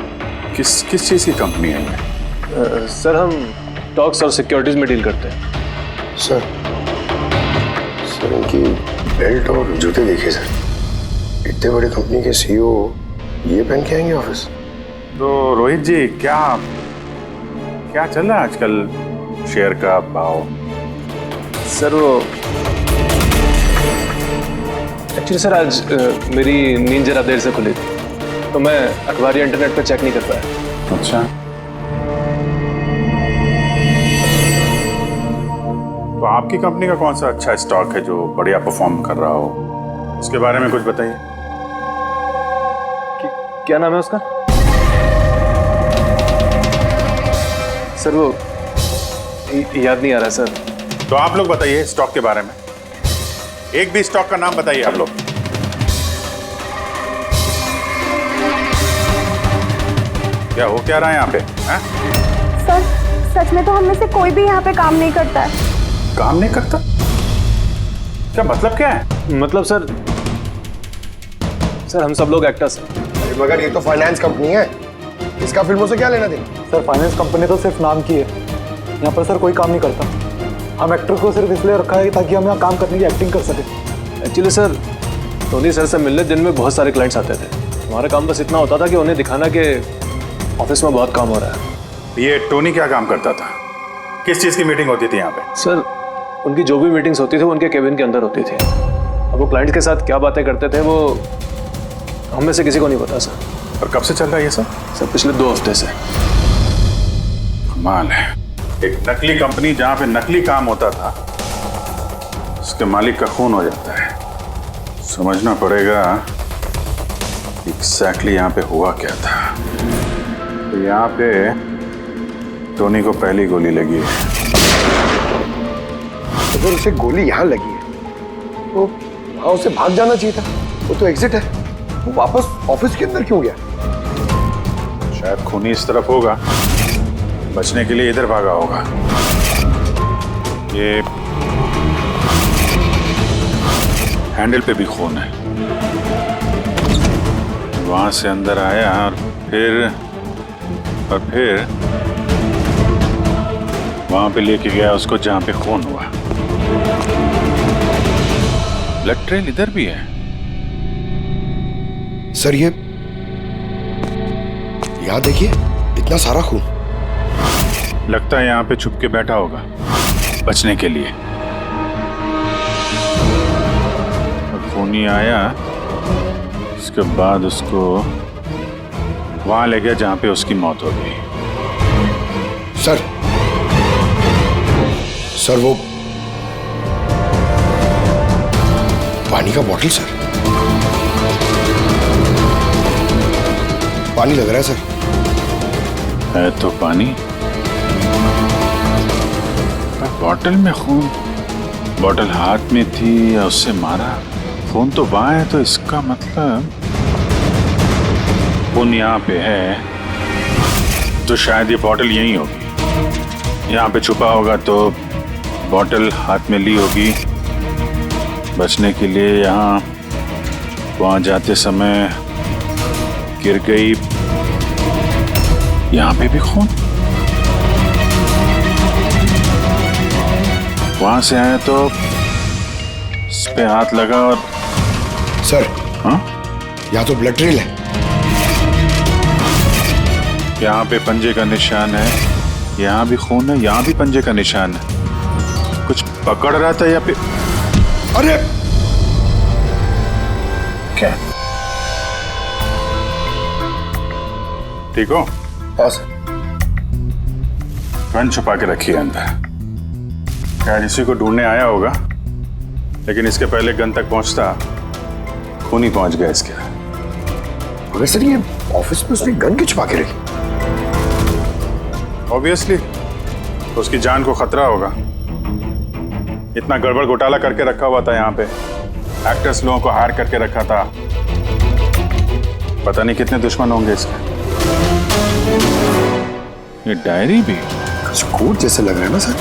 Speaker 16: किस चीज़ की कंपनी है ये?
Speaker 6: सर हम टॉक्स और सिक्योरिटीज में डील करते हैं।
Speaker 17: सर उनकी बेल्ट और जूते देखिए सर, इतने बड़ी कंपनी के CEO ये पहन के आएंगे ऑफिस?
Speaker 16: तो रोहित जी क्या चल रहा है आजकल शेयर का भाव?
Speaker 6: सर वो एक्चुअली सर आज मेरी नींद जरा देर से खुली थी तो मैं अखबार या इंटरनेट पर चेक नहीं कर पाया।
Speaker 16: अच्छा, तो आपकी कंपनी का कौन सा अच्छा स्टॉक है जो बढ़िया परफॉर्म कर रहा हो? उसके बारे में कुछ बताइए।
Speaker 6: क्या नाम है उसका? सर वो याद नहीं आ रहा सर।
Speaker 16: तो आप लोग बताइए स्टॉक के बारे में, एक भी स्टॉक का नाम बताइए आप लोग। क्या हो क्या रहा है यहाँ पे? हैं?
Speaker 10: सर सच में तो हम में से कोई भी यहाँ पे काम नहीं करता है।
Speaker 16: काम नहीं करता? क्या मतलब क्या है?
Speaker 6: मतलब सर हम सब लोग एक्टर्स हैं।
Speaker 17: मगर ये तो फाइनेंस कंपनी है, इसका फिल्मों से क्या लेना देना?
Speaker 18: सर फाइनेंस कंपनी तो सिर्फ नाम की है, यहाँ पर सर कोई काम नहीं करता। हम एक्टर को सिर्फ इसलिए रखा है ताकि हम यहाँ काम करने की एक्टिंग कर सके।
Speaker 6: एक्चुअली सर टोनी सर से मिलने दिन में बहुत सारे क्लाइंट्स आते थे। हमारा काम बस इतना होता था कि उन्हें दिखाना कि ऑफिस में बहुत काम हो रहा है।
Speaker 16: ये टोनी क्या काम करता था? किस चीज़ की मीटिंग होती थी यहाँ पे?
Speaker 6: सर उनकी जो भी मीटिंग्स होती थी वो उनके केबिन के अंदर होती थी। अब वो क्लाइंट्स के साथ क्या बातें करते थे वो हम में से किसी को नहीं पता सर।
Speaker 16: और कब से चल रहा है ये सब?
Speaker 6: सर पिछले 2 हफ्ते से।
Speaker 16: कमाल है, एक नकली कंपनी जहाँ पे नकली काम होता था उसके मालिक का खून हो जाता है। समझना पड़ेगा एग्जैक्टली यहाँ पे हुआ क्या था। तो यहाँ पे टोनी को पहली गोली लगी है।
Speaker 17: अगर उसे गोली यहाँ लगी है तो वहां उसे भाग जाना चाहिए था, वो तो एग्जिट है। वो वापस ऑफिस के अंदर क्यों गया?
Speaker 16: शायद खूनी इस तरफ होगा, बचने के लिए इधर भागा होगा। ये हैंडल पे भी खून है। वहां से अंदर आया और फिर वहां पे लेके गया उसको जहां पे खून हुआ। ब्लड ट्रेल इधर भी है।
Speaker 17: सर ये यहाँ देखिए, इतना सारा खून।
Speaker 16: लगता है यहाँ पे छुप के बैठा होगा बचने के लिए। खूनी आया, उसके बाद उसको वहां ले गया जहां पे उसकी मौत हो गई।
Speaker 17: सर वो पानी का बॉटल सर, पानी लग रहा है सर।
Speaker 16: है तो पानी, बॉटल में खून। बॉटल हाथ में थी या उससे मारा? खून तो वहां है, तो इसका मतलब खून यहाँ पे है तो शायद ये बॉटल यहीं होगी। यहाँ पे छुपा होगा तो बॉटल हाथ में ली होगी बचने के लिए। यहाँ वहां जाते समय गिर गई। यहाँ पे भी खून। वहां से आया तो इस पे हाथ लगा और
Speaker 17: सर
Speaker 16: हाँ,
Speaker 17: यहाँ तो ब्लड ट्रेल है।
Speaker 16: यहाँ पे पंजे का निशान है, यहाँ भी खून है, यहाँ भी पंजे का निशान है। कुछ पकड़ रहा था या फिर?
Speaker 17: अरे
Speaker 16: क्या? ठीक हो?
Speaker 17: हाँ सर।
Speaker 16: गन छुपा के रखी है अंदर। शायद इसी को ढूंढने आया होगा, लेकिन इसके पहले गन तक पहुंचता खूनी पहुंच गया इसके।
Speaker 17: मगर सर ये ऑफिस में उसने गन क्यों छुपा के रखी?
Speaker 16: ऑब्वियसली उसकी जान को खतरा होगा। इतना गड़बड़ घोटाला करके रखा हुआ था यहाँ पे, एक्टर्स लोगों को हायर करके रखा था। पता नहीं कितने दुश्मन होंगे इसके। ये डायरी भी
Speaker 17: कोड जैसे लग रहा है ना सर।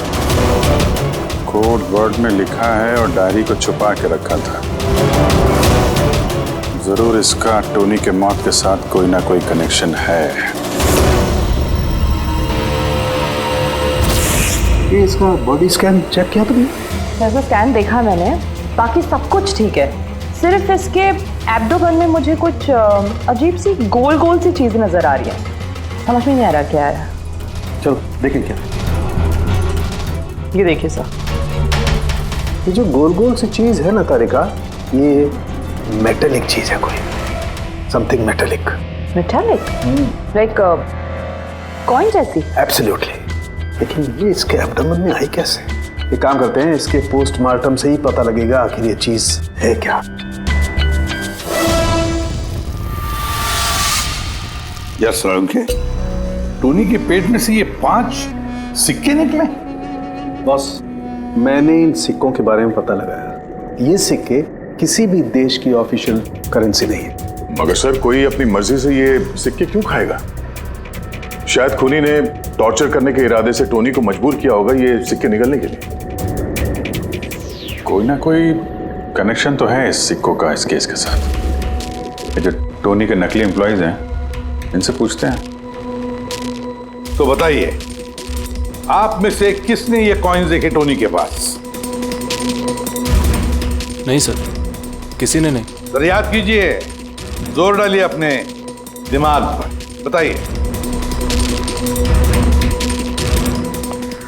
Speaker 16: कोड वर्ड में लिखा है और डायरी को छुपा के रखा था। जरूर इसका टोनी के मौत के साथ कोई ना कोई कनेक्शन है।
Speaker 4: ये इसका बॉडी स्कैन चेक किया तुमने?
Speaker 19: वैसे स्कैन देखा मैंने, बाकी सब कुछ ठीक है। सिर्फ इसके एब्डोमेन में मुझे कुछ अजीब सी गोल गोल सी चीज नजर आ रही है। समझ में नहीं आ रहा क्या है।
Speaker 4: चलो देखें क्या।
Speaker 19: ये देखिए सर,
Speaker 4: ये जो गोल गोल सी चीज है ना तारिका, ये मेटेलिक चीज है, कोई something metallic.
Speaker 19: Metallic like coin जैसी?
Speaker 4: एब्सोल्युटली। लेकिन ये इसके एब्डोमेन में आई कैसे? एक काम करते हैं, इसके पोस्टमार्टम से ही पता लगेगा आखिर ये चीज है क्या।
Speaker 13: यार सालुंखे, टोनी के पेट में से ये 5 सिक्के निकले?
Speaker 4: बॉस, मैंने इन सिक्कों के बारे में पता लगाया। ये सिक्के किसी भी देश की ऑफिशियल करेंसी नहीं है।
Speaker 3: मगर सर, कोई अपनी मर्जी से ये सिक्के क्यों खाएगा? शायद खूनी ने टॉर्चर करने के इरादे से टोनी को मजबूर किया होगा ये सिक्के निकलने के लिए।
Speaker 16: कोई ना कोई कनेक्शन तो है इस सिक्कों का इस केस के साथ। ये जो टोनी के नकली एम्प्लॉइज हैं, इनसे पूछते हैं।
Speaker 13: तो बताइए, आप में से किसने ये कॉइन्स देखे टोनी के पास?
Speaker 6: नहीं सर, किसी ने नहीं।
Speaker 13: सर याद कीजिए, जोर डालिए अपने दिमाग पर, बताइए।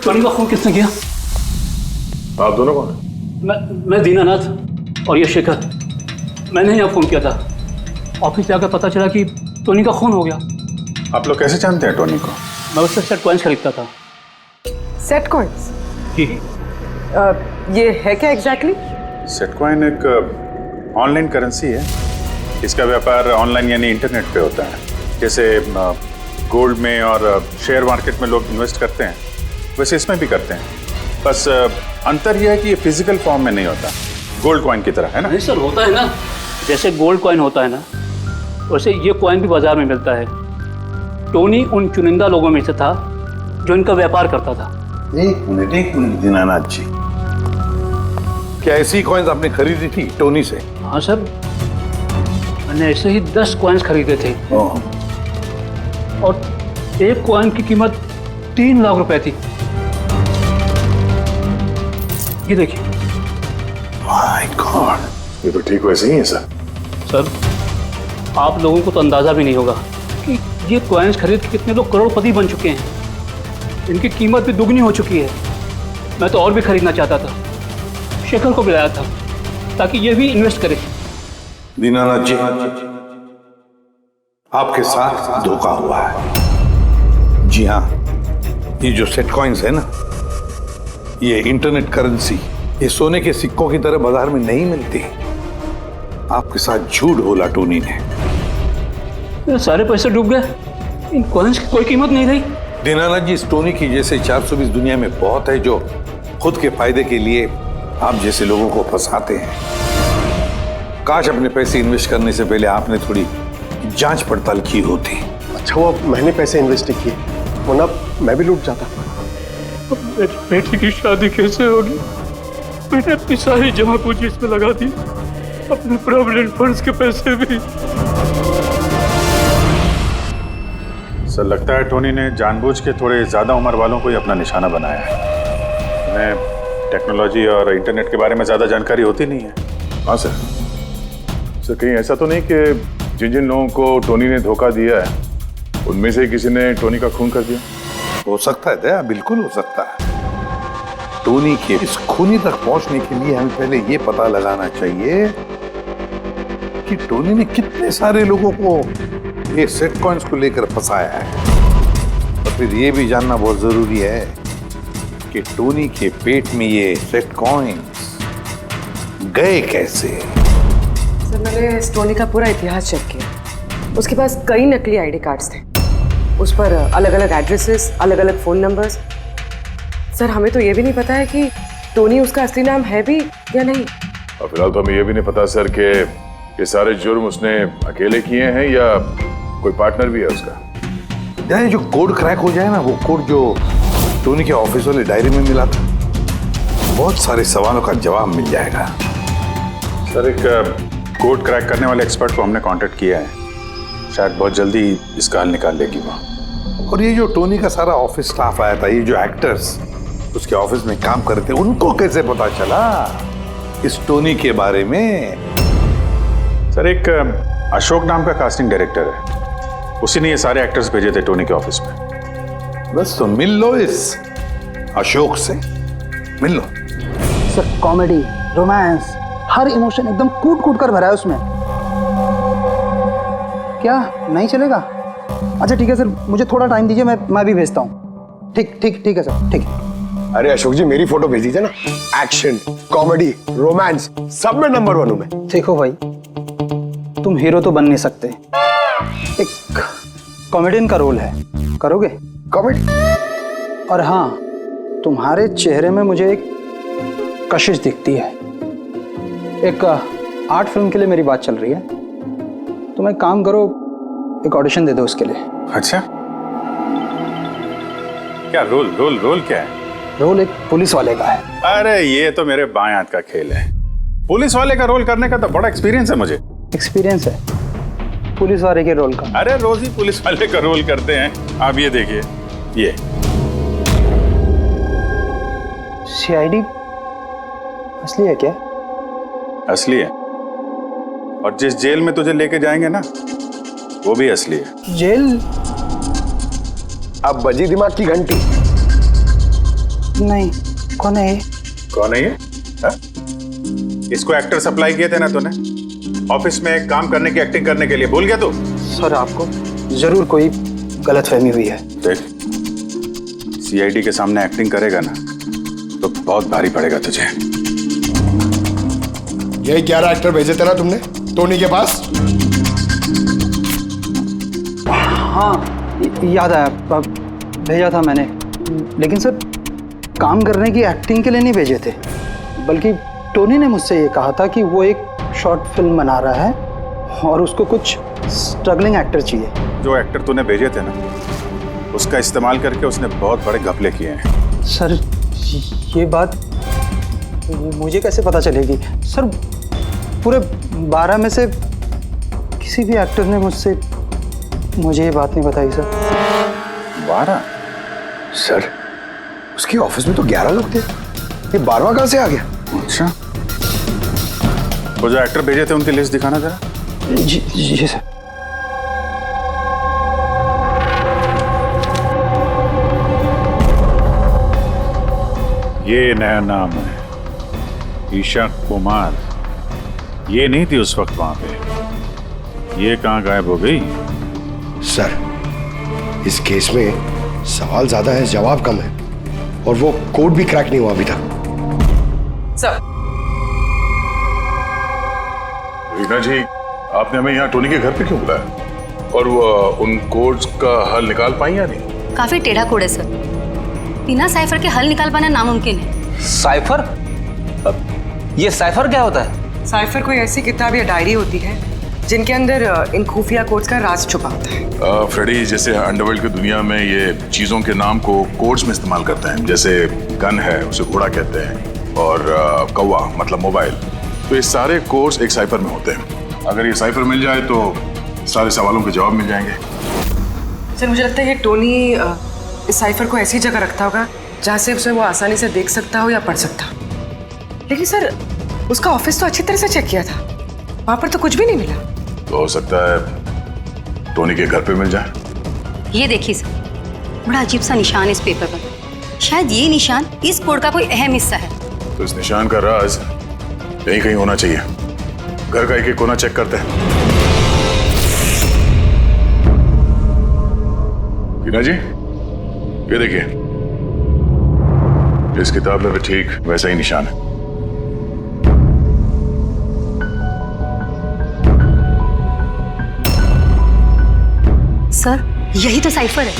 Speaker 20: टोनी का खून किसने किया?
Speaker 3: आप दोनों कौन?
Speaker 20: मैं दीनानाथ और ये शेखर। मैंने यहाँ फोन किया था। ऑफिस जाकर पता चला कि टोनी का खून हो गया।
Speaker 16: आप लोग कैसे जानते हैं टोनी को?
Speaker 20: मैं उससे सेट कॉइन्स खरीदता था।
Speaker 1: Set coins?
Speaker 20: जी।
Speaker 1: ये है क्या एग्जैक्टली?
Speaker 16: सेट कॉइन एक ऑनलाइन करेंसी है। इसका व्यापार ऑनलाइन यानी इंटरनेट पे होता है। जैसे गोल्ड में और शेयर मार्केट में लोग इन्वेस्ट करते हैं, वैसे इसमें भी करते हैं। बस अंतर यह है कि ये फिजिकल फॉर्म में नहीं होता, गोल्ड कॉइन की तरह, है ना?
Speaker 20: नहीं सर, होता है ना। जैसे गोल्ड कॉइन होता है ना, वैसे ये कॉइन भी बाजार में मिलता है। टोनी उन चुनिंदा लोगों में से था जो इनका व्यापार करता था।
Speaker 13: एक मिनट दीनानाथ जी, क्या ऐसी कॉइन्स आपने खरीदी थी टोनी से?
Speaker 20: हाँ सर, मैंने ऐसे ही 10 कॉइन्स खरीदे थे और एक कॉइन की कीमत 3 लाख रुपए थी। ये देखिए।
Speaker 3: माय गॉड, ये तो ठीक वैसे ही है सर।
Speaker 20: सर, आप लोगों को तो अंदाजा भी नहीं होगा कि ये कॉइन्स खरीद के कितने लोग करोड़पति बन चुके हैं। इनकी कीमत भी दुगनी हो चुकी है। मैं तो और भी खरीदना चाहता था। शेखर को बुलाया था ताकि ये भी इन्वेस्ट करे।
Speaker 13: दीनानाथ जी, आपके साथ धोखा हुआ है। जी हाँ, ये जो सेट कॉइन्स है ना, ये इंटरनेट करेंसी, ये सोने के सिक्कों की तरह बाजार में नहीं मिलती। आपके साथ झूठ बोला टोनी ने।
Speaker 20: मेरे सारे पैसे डूब गए। इन कॉइन्स की कोई कीमत नहीं रही।
Speaker 13: दीनानाथ जी, इस टोनी की जैसे 420 दुनिया में बहुत है जो खुद के फायदे के लिए आप जैसे लोगों को फंसाते हैं। काश अपने पैसे इन्वेस्ट करने से पहले आपने थोड़ी जांच पड़ताल की होती।
Speaker 9: अच्छा हुआ मैंने पैसे इन्वेस्ट किए, वरना मैं भी लूट जाता।
Speaker 20: मेरी बेटी की शादी कैसे होगी? मैंने अपनी सारी जमा पूंजी इसमें लगा दी, अपने प्रोविडेंट फंड्स के पैसे भी।
Speaker 16: सर, लगता है टोनी ने जानबूझ के थोड़े ज़्यादा उम्र वालों को ही अपना निशाना बनाया है। उन्हें टेक्नोलॉजी और इंटरनेट के बारे में ज़्यादा जानकारी होती नहीं है।
Speaker 3: हाँ सर। सर, कहीं ऐसा तो नहीं कि जिन जिन लोगों को टोनी ने धोखा दिया है उनमें से किसी ने टोनी का खून कर दिया?
Speaker 13: हो सकता है दया, बिल्कुल हो सकता है। टोनी के इस खूनी तक पहुंचने के लिए हमें पहले ये पता लगाना चाहिए कि टोनी ने कितने सारे लोगों को ये सेट कॉइन्स को लेकर फंसाया है। और फिर ये भी जानना बहुत जरूरी है कि टोनी के पेट में ये सेट कॉइन्स गए कैसे।
Speaker 1: सर, मैंने इस टोनी का पूरा इतिहास चेक किया। उसके पास कई नकली आईडी कार्ड्स थे, उस पर अलग अलग एड्रेसेस, अलग अलग फोन नंबर्स। सर, हमें तो ये भी नहीं पता है कि टोनी उसका असली नाम है भी या नहीं।
Speaker 3: और फिलहाल तो हमें ये भी नहीं पता सर कि ये सारे जुर्म उसने अकेले किए हैं या कोई पार्टनर भी है उसका।
Speaker 13: यानी जो कोड क्रैक हो जाए ना, वो कोड जो टोनी के ऑफिस वाले डायरी में मिला था, बहुत सारे सवालों का जवाब मिल जाएगा।
Speaker 16: सर, एक कोड क्रैक करने वाले एक्सपर्ट को हमने कांटेक्ट किया है। शायद बहुत जल्दी इसका हल निकाल लेगी वो।
Speaker 13: और ये जो टोनी का सारा ऑफिस स्टाफ आया था, ये जो एक्टर्स उसके ऑफिस में काम करते, उनको कैसे पता चला इस टोनी के बारे में?
Speaker 16: सर, एक अशोक नाम का कास्टिंग डायरेक्टर है, उसी ने ये सारे एक्टर्स भेजे थे टोनी के ऑफिस में।
Speaker 13: बस तो मिल लो इस अशोक से, मिल लो।
Speaker 8: सर, कॉमेडी, रोमांस, हर इमोशन एकदम कूट कूट कर भरा है उसमें। क्या नहीं चलेगा? अच्छा ठीक है सर, मुझे थोड़ा टाइम दीजिए, मैं भी भेजता हूँ। ठीक है सर, ठीक है।
Speaker 17: अरे अशोक जी, मेरी फोटो भेज दीजिए ना। एक्शन, कॉमेडी, रोमांस, सब में नंबर 1 हूं मैं।
Speaker 8: देखो भाई, तुम हीरो तो बन नहीं सकते, एक कॉमेडियन का रोल है, करोगे?
Speaker 17: कॉमेडी?
Speaker 8: और हाँ, तुम्हारे चेहरे में मुझे एक कशिश दिखती है। एक आर्ट फिल्म के लिए मेरी बात चल रही है, तुम एक काम करो, एक ऑडिशन दे दो उसके लिए।
Speaker 16: अच्छा, क्या रोल रोल रोल क्या है?
Speaker 8: रोल एक पुलिस वाले का है।
Speaker 16: अरे ये तो मेरे बाएं हाथ का खेल है। पुलिस वाले का रोल करने का तो बड़ा एक्सपीरियंस है मुझे।
Speaker 8: एक्सपीरियंस है पुलिस वाले के रोल का?
Speaker 16: अरे रोज ही पुलिस वाले का रोल करते हैं। आप ये देखिए, ये
Speaker 8: सीआईडी असली है क्या?
Speaker 16: असली है, और जिस जेल में तुझे लेके जाएंगे ना, वो भी असली है।
Speaker 8: जेल?
Speaker 17: अब बजी दिमाग की घंटी।
Speaker 8: नहीं, कौन है ये?
Speaker 16: कौन है ये? हा? इसको एक्टर सप्लाई किए थे ना तूने, ऑफिस में काम करने की एक्टिंग करने के लिए, भूल गया तू?
Speaker 8: सर आपको जरूर कोई गलतफहमी हुई है।
Speaker 16: देख, सीआईडी के सामने एक्टिंग करेगा ना तो बहुत भारी पड़ेगा तुझे।
Speaker 17: यही 11 एक्टर भेजे थे ना तुमने टोनी के पास?
Speaker 8: हाँ याद आया, भेजा था मैंने, लेकिन सर काम करने की एक्टिंग के लिए नहीं भेजे थे, बल्कि टोनी ने मुझसे ये कहा था कि वो एक शॉर्ट फिल्म बना रहा है और उसको कुछ स्ट्रगलिंग एक्टर चाहिए।
Speaker 16: जो एक्टर तूने भेजे थे ना, उसका इस्तेमाल करके उसने बहुत बड़े घपले किए हैं।
Speaker 8: सर ये बात मुझे कैसे पता चलेगी? सर पूरे 12 में से किसी भी एक्टर ने मुझे ये बात नहीं बताई सर।
Speaker 16: 12?
Speaker 17: सर उसकी ऑफिस में तो 11 लोग थे, ये 12वां कहां से आ गया?
Speaker 16: अच्छा, वो जो एक्टर भेजे थे उनकी लिस्ट दिखाना जरा।
Speaker 8: जी सर।
Speaker 16: ये नया नाम है, ईशा कुमार। ये नहीं थी उस वक्त वहां पे, ये कहां गायब हो गई?
Speaker 17: सर इस केस में सवाल ज्यादा है, जवाब कम है, और वो कोड भी क्रैक नहीं हुआ अभी तक।
Speaker 1: सर
Speaker 3: रीना जी, आपने हमें यहाँ टोनी के घर पे क्यों बुलाया? और वो उन कोड्स का हल निकाल पाई या नहीं?
Speaker 7: काफी टेढ़ा कोड है सर, बिना साइफर के हल निकाल पाना नामुमकिन है।
Speaker 12: साइफर? ये साइफर क्या होता है?
Speaker 1: साइफर कोई ऐसी किताब या डायरी होती है जिनके अंदर इन खुफिया कोड्स का राज छुपा होता है।
Speaker 14: फ्रेडी, जैसे अंडरवर्ल्ड की दुनिया में ये चीजों के नाम को कोड्स में इस्तेमाल करते हैं, जैसे गन है उसे घोड़ा कहते हैं, और कौवा मतलब मोबाइल। तो ये सारे कोड्स एक साइफर में होते हैं। अगर ये साइफर मिल जाए तो सारे सवालों के जवाब मिल जाएंगे।
Speaker 1: सर मुझे लगता है कि टोनी इस साइफर को ऐसी जगह रखता होगा जहाँ से उसे वो आसानी से देख सकता हो या पढ़ सकता हो। लेकिन सर उसका ऑफिस तो अच्छी तरह से चेक किया था, वहां पर तो कुछ भी नहीं मिला।
Speaker 14: तो हो सकता है टोनी के घर पे मिल जाए।
Speaker 7: ये देखिए सर, बड़ा अजीब सा निशान इस पेपर पर, शायद ये निशान इस कोड का कोई अहम हिस्सा है।
Speaker 14: तो इस निशान का राज यहीं कहीं होना चाहिए। घर का एक कोना चेक करते हैं। रीना जी, ये देखिए, इस किताब में भी ठीक वैसा ही निशान है।
Speaker 7: सर यही तो साइफर है।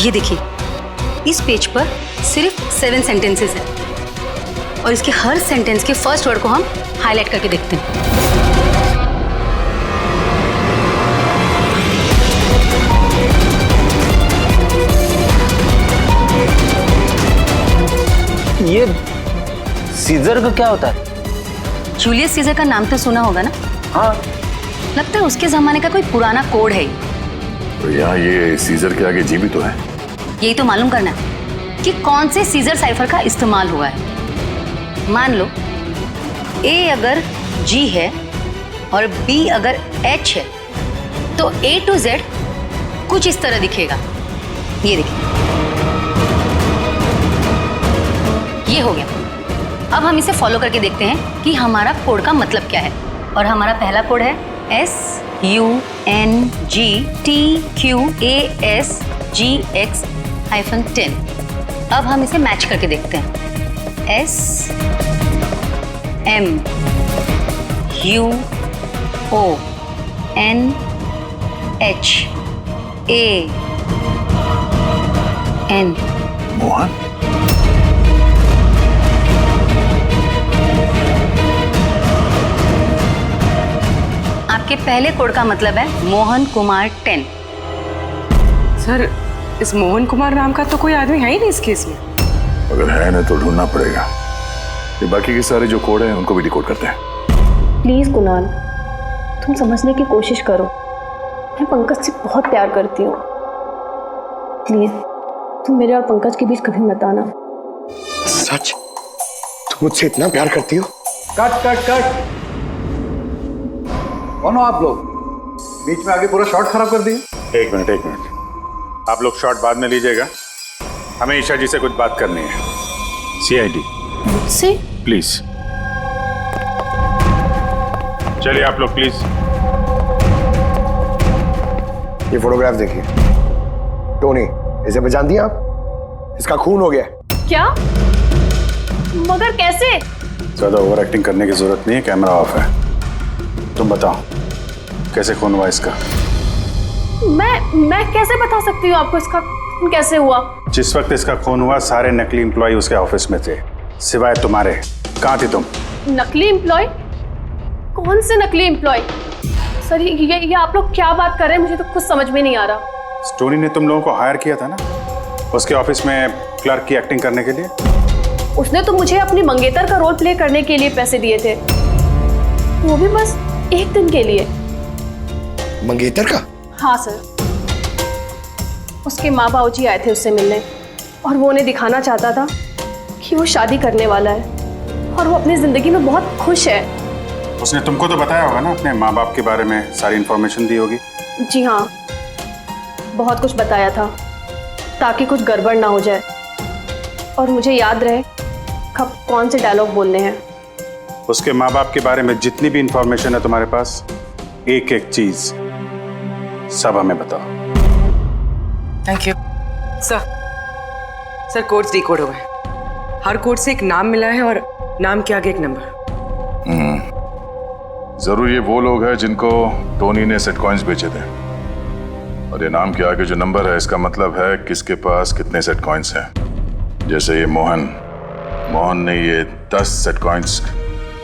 Speaker 7: ये देखिए, इस पेज पर सिर्फ 7 सेंटेंसेस हैं और इसके हर सेंटेंस के फर्स्ट वर्ड को हम हाईलाइट करके देखते हैं।
Speaker 12: ये सीजर का क्या होता है?
Speaker 7: जूलियस सीजर का नाम तो सुना होगा ना?
Speaker 12: हाँ।
Speaker 7: लगता है उसके जमाने का कोई पुराना कोड है।
Speaker 14: तो यहाँ ये सीजर के आगे जी भी तो है।
Speaker 7: यही तो मालूम करना है कि कौन से सीजर साइफर का इस्तेमाल हुआ है। मान लो ए अगर जी है और बी अगर एच है तो A to Z कुछ इस तरह दिखेगा। ये देखिए, ये हो गया। अब हम इसे फॉलो करके देखते हैं कि हमारा कोड का मतलब क्या है। और हमारा पहला कोड है SUNGTQASGX-10। अब हम इसे मैच करके देखते हैं। SMUO NHAN।
Speaker 14: मोहन?
Speaker 7: आपके पहले कोड का मतलब है मोहन कुमार 10।
Speaker 1: सर, इस मोहन कुमार नाम का तो कोई आदमी है ही नहीं इस केस में।
Speaker 14: अगर है ना तो ढूंढना पड़ेगा। ये बाकी के सारे जो कोड हैं उनको भी डिकोड करते हैं।
Speaker 10: प्लीज़ कुणाल, तुम समझने की कोशिश करो। मैं पंकज से बहुत प्यार करती हूँ। प्लीज़ तुम मेरे और पंकज के बीच कभी मत आना।
Speaker 17: सच? तुम मुझसे इतना प्यार करती हो?
Speaker 13: Cut cut cut. कौन हो आप लोग? बीच में आगे पूरा शॉट खराब कर दिए।
Speaker 16: एक मिनट। आप लोग शॉट बाद में लीजिएगा, हमें ईशा जी से कुछ बात करनी है। CID
Speaker 10: मुझसे?
Speaker 16: प्लीज चलिए आप लोग प्लीज।
Speaker 17: ये फोटोग्राफ देखिए। टोनी, इसे पहचान दिया आप? इसका खून हो गया।
Speaker 10: क्या? मगर कैसे?
Speaker 16: ज्यादा ओवर एक्टिंग करने की जरूरत नहीं है, कैमरा ऑफ है। तुम बताओ कैसे खून हुआ इसका?
Speaker 10: मैं कैसे बता सकती हूँ आपको इसका खून कैसे हुआ?
Speaker 16: जिस वक्त इसका खून हुआ सारे नकली एम्प्लॉय उसके ऑफिस में थे, सिवाय तुम्हारे। कहाँ थी तुम?
Speaker 10: नकली एम्प्लॉय? कौन से नकली एम्प्लॉय? सर ये आप लोग क्या बात कर रहे हैं? मुझे तो कुछ समझ में नहीं आ रहा।
Speaker 16: टोनी ने तुम लोगों को हायर किया था ना उसके ऑफिस में क्लर्क की एक्टिंग करने के लिए।
Speaker 10: उसने तो मुझे अपनी मंगेतर का रोल प्ले करने के लिए पैसे दिए थे, वो भी बस एक दिन के लिए।
Speaker 17: मंगेतर का?
Speaker 10: हाँ सर, उसके माँ बाबूजी आए थे उससे मिलने और वो उन्हें दिखाना चाहता था कि वो शादी करने वाला है और वो अपनी जिंदगी में बहुत खुश है।
Speaker 16: उसने तुमको तो बताया होगा ना अपने माँ बाप के बारे में, सारी इन्फॉर्मेशन दी होगी।
Speaker 10: जी हाँ, बहुत कुछ बताया था ताकि कुछ गड़बड़ ना हो जाए और मुझे याद रहे कब कौन से डायलॉग बोलने हैं।
Speaker 16: उसके माँ बाप के बारे में जितनी भी इंफॉर्मेशन है तुम्हारे पास, एक एक चीज सब हमें बताओ।
Speaker 1: Thank you sir. Codes decode हो गए। हर कोड से एक नाम मिला है और नाम के आगे एक नंबर।
Speaker 14: जरूर ये वो लोग हैं जिनको टोनी ने सेट कॉइन्स बेचे थे, और ये नाम के आगे जो नंबर है इसका मतलब है किसके पास कितने सेट कॉइन्स हैं। जैसे ये मोहन ने ये 10 सेट कॉइन्स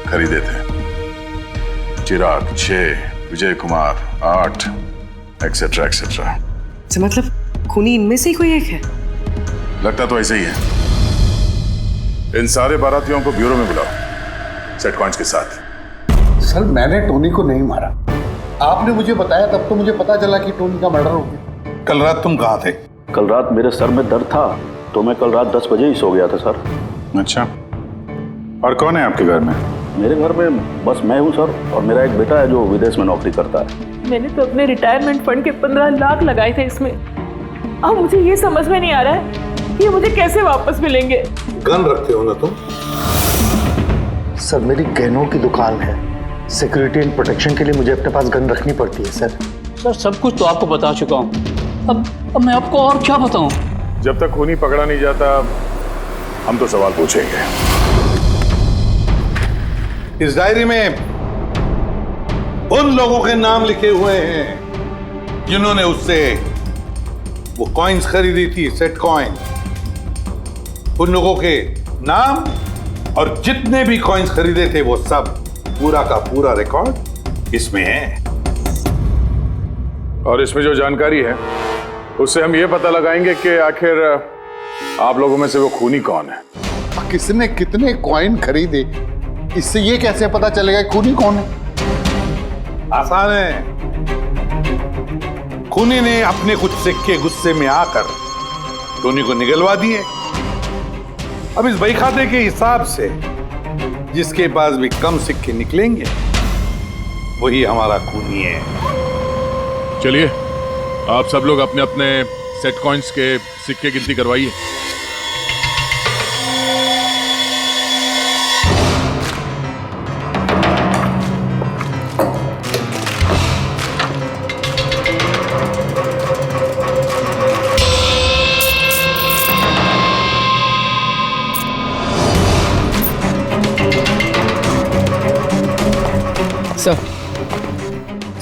Speaker 14: खरीदे थे, चिराग 6, विजय कुमार 8, एक्सेट्रा एक्सेट्रा।
Speaker 1: मतलब खूनी इनमें से ही कोई एक है?
Speaker 14: लगता तो ऐसे ही है। इन सारे बारातियों को ब्यूरो में बुलाओ सेट कॉइन्स के साथ।
Speaker 13: सर, मैंने टोनी को नहीं मारा। आपने मुझे बताया तब तो मुझे पता चला कि टोनी का मर्डर हो गया। कल रात तुम कहाँ थे?
Speaker 21: कल रात मेरे सर में दर्द था तो मैं कल रात 10 बजे ही सो गया था सर।
Speaker 16: अच्छा, और कौन है आपके घर में?
Speaker 21: मेरे घर में बस मैं हूँ सर, और मेरा एक बेटा है जो विदेश में नौकरी करता है।
Speaker 19: मैंने तो अपने रिटायरमेंट फंड के 15 लाख लगाए थे इसमें। अब मुझे ये समझ में नहीं आ रहा है कि ये मुझे कैसे वापस मिलेंगे।
Speaker 13: गन रखते हो ना तुम?
Speaker 18: सर, मेरी गहनों की दुकान है, सिक्योरिटी एंड प्रोटेक्शन के लिए मुझे अपने पास गन रखनी पड़ती है सर।
Speaker 20: सर, सब कुछ तो आपको बता चुका हूँ, अब मैं आपको और क्या बताऊँ?
Speaker 14: जब तक खूनी पकड़ा नहीं जाता हम तो सवाल पूछेंगे।
Speaker 13: इस डायरी में उन लोगों के नाम लिखे हुए हैं जिन्होंने उससे वो कॉइन्स खरीदी थी, सेट कॉइन। उन लोगों के नाम और जितने भी कॉइन्स खरीदे थे वो सब, पूरा का पूरा रिकॉर्ड इसमें है।
Speaker 14: और इसमें जो जानकारी है उससे हम ये पता लगाएंगे कि आखिर आप लोगों में से वो खूनी कौन है।
Speaker 13: किसने कितने कॉइन खरीदे, इससे ये कैसे पता चलेगा खूनी कौन है? आसान है। खूनी ने अपने कुछ सिक्के गुस्से में आकर टोनी को निगलवा दिए। अब इस बही खाते के हिसाब से जिसके पास भी कम सिक्के निकलेंगे वही हमारा खूनी है।
Speaker 14: चलिए आप सब लोग अपने अपने सेट कॉइन्स के सिक्के गिनती करवाइए।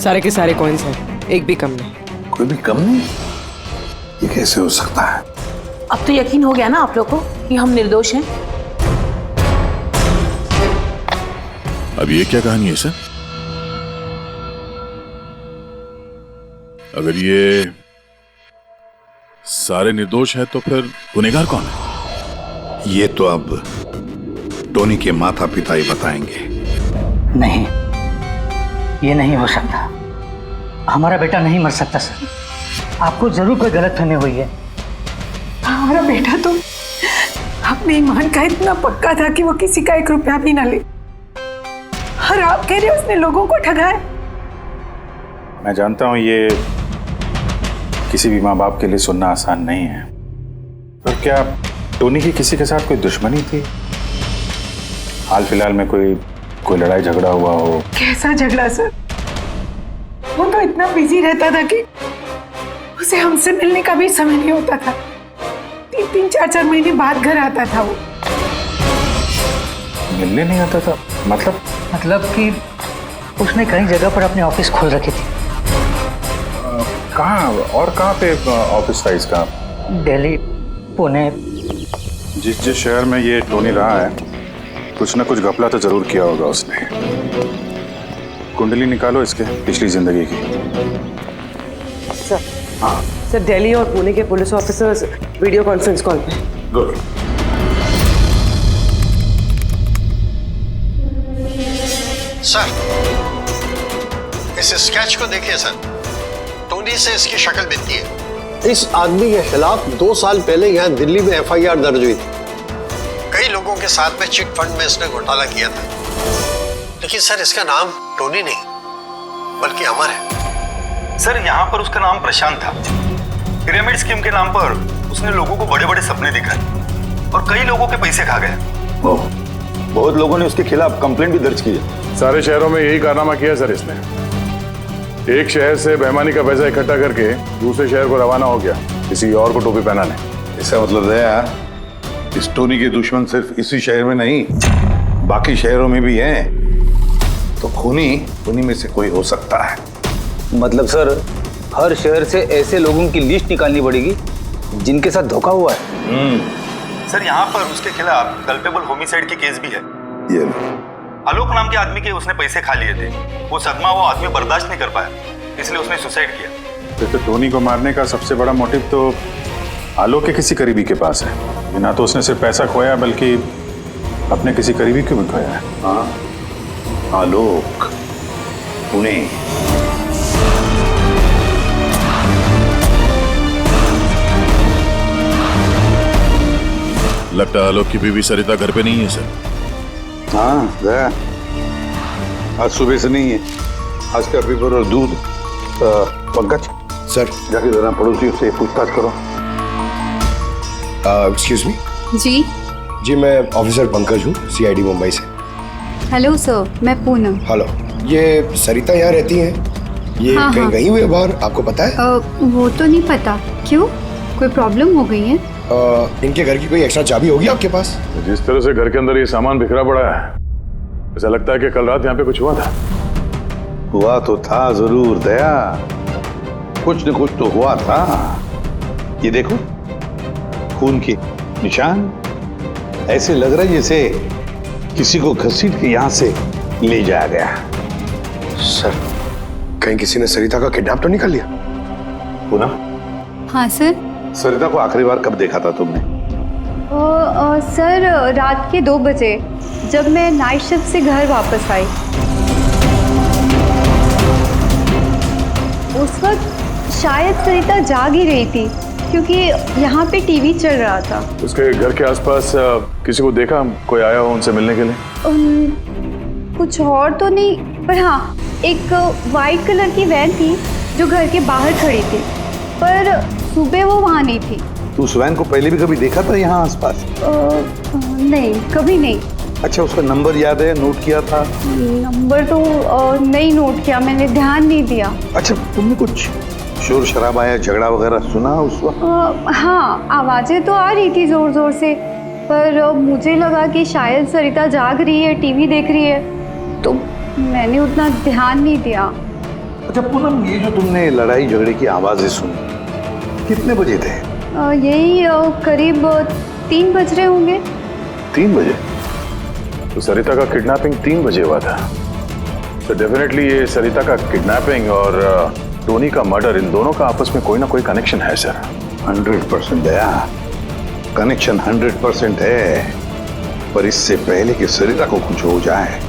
Speaker 1: सारे के सारे कॉइन्स हैं, एक भी कम नहीं।
Speaker 13: कोई भी कम नहीं? ये कैसे हो सकता है?
Speaker 2: अब तो यकीन हो गया ना आप लोग को कि हम निर्दोष हैं।
Speaker 14: अब ये क्या कहानी है सर? अगर ये सारे निर्दोष हैं तो फिर गुनहगार कौन है?
Speaker 13: ये तो अब टोनी के माता पिता ही बताएंगे।
Speaker 8: नहीं, ये नहीं हो सकता। हमारा बेटा नहीं मर सकता सर। आपको जरूर कोई गलतफहमी हुई है।
Speaker 1: हमारा बेटा तो अपने ईमान का इतना पक्का था कि वो किसी का 1 रुपया भी ना ले, और आप कह रहे उसने लोगों को ठगाया।
Speaker 16: मैं जानता हूं ये किसी भी माँ बाप के लिए सुनना आसान नहीं है, पर क्या टोनी की किसी के साथ कोई दुश्मनी थी? हाल फिलहाल में कोई लड़ाई झगड़ा हुआ हो?
Speaker 1: कैसा झगड़ा सर? वो तो इतना बिजी रहता था कि उसे हमसे मिलने का भी समय नहीं होता था। 3-3, 4-4 महीने बाद घर आता था वो।
Speaker 16: मिलने नहीं आता था?
Speaker 8: मतलब कि उसने कई जगह पर अपने ऑफिस खोल रखे थे।
Speaker 16: कहाँ और कहाँ पे ऑफिस था इसका?
Speaker 8: दिल्ली, पुणे।
Speaker 16: जिस शहर में ये टोनी रहा है, कुछ ना कुछ घपला तो जरूर किया होगा उसने। कुंडली निकालो इसके पिछली जिंदगी की।
Speaker 1: सर, सर दिल्ली और पुणे के police officers video conference call पे।
Speaker 16: गुड।
Speaker 4: सर, इस स्केच को देखिए सर। टोनी से इसकी शक्ल मिलती है। इस आदमी के खिलाफ 2 साल पहले यहाँ दिल्ली में FIR दर्ज हुई थी। कई लोगों के साथ में चिट फंड में इसने घोटाला किया था, लेकिन सर इसका नाम टोनी नहीं बल्कि अमर है।
Speaker 22: सर, यहाँ पर उसका नाम प्रशांत था। पिरामिड स्कीम के नाम पर उसने लोगों को बड़े बड़े सपने दिखाए और कई लोगों के पैसे खा गए।
Speaker 21: बहुत लोगों ने उसके खिलाफ कंप्लेंट भी दर्ज की है।
Speaker 3: सारे शहरों में यही कारनामा किया सर इसने। एक शहर से बेईमानी का पैसा इकट्ठा करके दूसरे शहर को रवाना हो गया किसी और को टोपी पहनाने।
Speaker 13: इसका मतलब है इस टोनी के दुश्मन सिर्फ इसी शहर में नहीं, बाकी शहरों में भी हैं। तो खूनी में से कोई हो सकता है।
Speaker 12: मतलब सर, हर शहर से ऐसे लोगों की लिस्ट निकालनी पड़ेगी जिनके साथ धोखा हुआ है।
Speaker 22: सर, यहाँ पर उसके खिलाफ कल्पेबल होमिसाइड की केस भी है।
Speaker 13: ये
Speaker 22: आलोक नाम के आदमी के उसने पैसे खा लिए थे। वो सदमा वो आदमी बर्दाश्त नहीं कर पाया, इसलिए उसने सुसाइड किया।
Speaker 16: तो टोनी को मारने का सबसे बड़ा मोटिव तो आलोक के किसी करीबी के पास है। ना तो उसने सिर्फ पैसा खोया बल्कि अपने किसी करीबी को भी खोया है।
Speaker 13: हाँ, आलोक, पुणे।
Speaker 14: लगता है आलोक की बीवी सरिता घर पे नहीं है सर।
Speaker 13: हाँ गया, आज सुबह से नहीं है। आज का पेपर और दूध। पंकज सर, जाके जरा पड़ोसियों से पूछताछ करो।
Speaker 17: Excuse me.
Speaker 23: जी,
Speaker 17: मैं ऑफिसर पंकज हूँ, CID मुंबई से।
Speaker 23: हेलो सर, मैं पूनम।
Speaker 17: हेलो, ये सरिता यहाँ रहती हैं? ये
Speaker 23: हाँ,
Speaker 17: कहीं
Speaker 23: हाँ।
Speaker 17: गई हुई है बाहर, आपको पता है?
Speaker 23: वो तो नहीं पता। क्यों, कोई प्रॉब्लम हो गई है?
Speaker 17: इनके घर की कोई एक्स्ट्रा चाबी होगी आपके पास?
Speaker 3: जिस तरह से घर के अंदर ये सामान बिखरा पड़ा है, ऐसा लगता है कि कल रात यहाँ पे कुछ हुआ था।
Speaker 13: हुआ तो था जरूर दया, कुछ न कुछ तो हुआ था। ये देखो, खून के निशान। ऐसे लग रहा है जैसे किसी को घसीट के यहाँ से ले जाया गया।
Speaker 17: सर, कहीं किसी ने सरिता का किडनैप तो नहीं कर लिया?
Speaker 13: पूनम,
Speaker 23: हाँ सर।
Speaker 13: सरिता को आखिरी बार कब देखा था तुमने?
Speaker 23: सर, रात के 2 बजे जब मैं नाइट शिफ्ट से घर वापस आई। उस वक्त शायद सरिता जाग ही रही थी क्योंकि यहाँ पे टीवी चल रहा था।
Speaker 3: उसके घर के आसपास किसी को देखा, कोई आया हो उनसे मिलने के लिए?
Speaker 23: कुछ और तो नहीं, पर हाँ, एक वाइट कलर की वैन थी जो घर के बाहर खड़ी थी, पर सुबह वो वहाँ नहीं थी।
Speaker 13: तो उस वैन को पहले भी कभी देखा था यहाँ आसपास?
Speaker 23: नहीं, कभी नहीं।
Speaker 13: अच्छा, उसका नंबर याद है, नोट किया था?
Speaker 23: नंबर तो नहीं नोट किया, मैंने ध्यान नहीं दिया।
Speaker 13: अच्छा, तुमने कुछ शोर शराबा या झगड़ा वगैरह सुना उस वक्त?
Speaker 23: हाँ, आवाजें तो आ रही थी जोर जोर से, पर मुझे लगा कि शायद सरिता जाग रही है, टीवी देख रही है, तो मैंने उतना ध्यान नहीं दिया।
Speaker 13: अच्छा पूनम, ये जो तुमने लड़ाई झगड़े की आवाजें सुनी, कितने बजे थे?
Speaker 23: यही करीब 3 बज रहे होंगे।
Speaker 3: 3 बजे? तो सरिता का किडनैपिंग 3 बजे हुआ था। तो डेफिनेटली ये सरिता का किडनैपिंग और टोनी का मर्डर, इन दोनों का आपस में कोई ना कोई कनेक्शन है सर।
Speaker 13: 100% दया, कनेक्शन 100% है, पर इससे पहले कि सरिता को कुछ हो जाए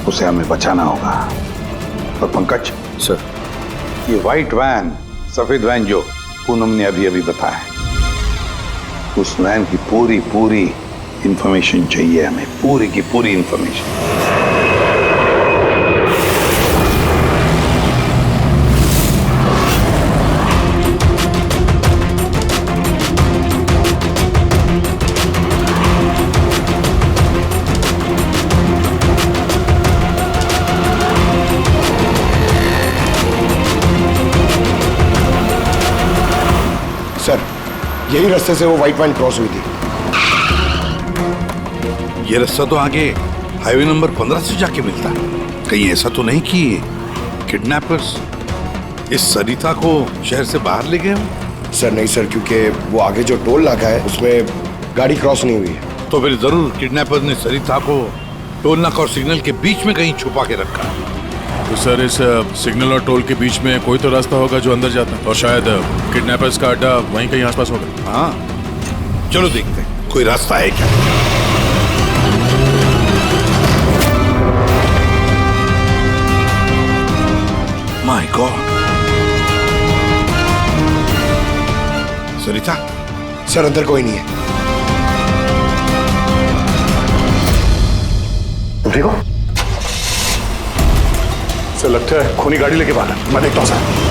Speaker 13: उसे हमें बचाना होगा। और पंकज
Speaker 3: सर,
Speaker 13: ये व्हाइट वैन, सफेद वैन जो पूनम ने अभी अभी बताया, उस वैन की पूरी इंफॉर्मेशन चाहिए हमें, पूरी की पूरी इंफॉर्मेशन।
Speaker 17: सर, यही रास्ते से वो व्हाइट वैन क्रॉस हुई थी।
Speaker 13: ये रास्ता तो आगे हाईवे नंबर 15 से जाके मिलता है। कहीं ऐसा तो नहीं कि किडनैपर्स इस सरिता को शहर से बाहर ले गए हो?
Speaker 17: सर नहीं सर, क्योंकि वो आगे जो टोल नाका है उसमें गाड़ी क्रॉस नहीं हुई है।
Speaker 13: तो फिर जरूर किडनैपर ने सरिता को टोल नाका और सिग्नल के बीच में कहीं छुपा के रखा।
Speaker 14: तो सर, इस सिग्नल और टोल के बीच में कोई तो रास्ता होगा जो अंदर जाता है, और शायद किडनैपर्स का अड्डा वहीं कहीं आसपास होगा।
Speaker 13: हाँ, चलो देखते हैं कोई रास्ता है क्या। My God, Sarita.
Speaker 17: सर अंदर कोई नहीं है।
Speaker 3: तुम ठीक हो? सर लगता है खूनी गाड़ी लेके बाहर, मैं देखता हूं सर।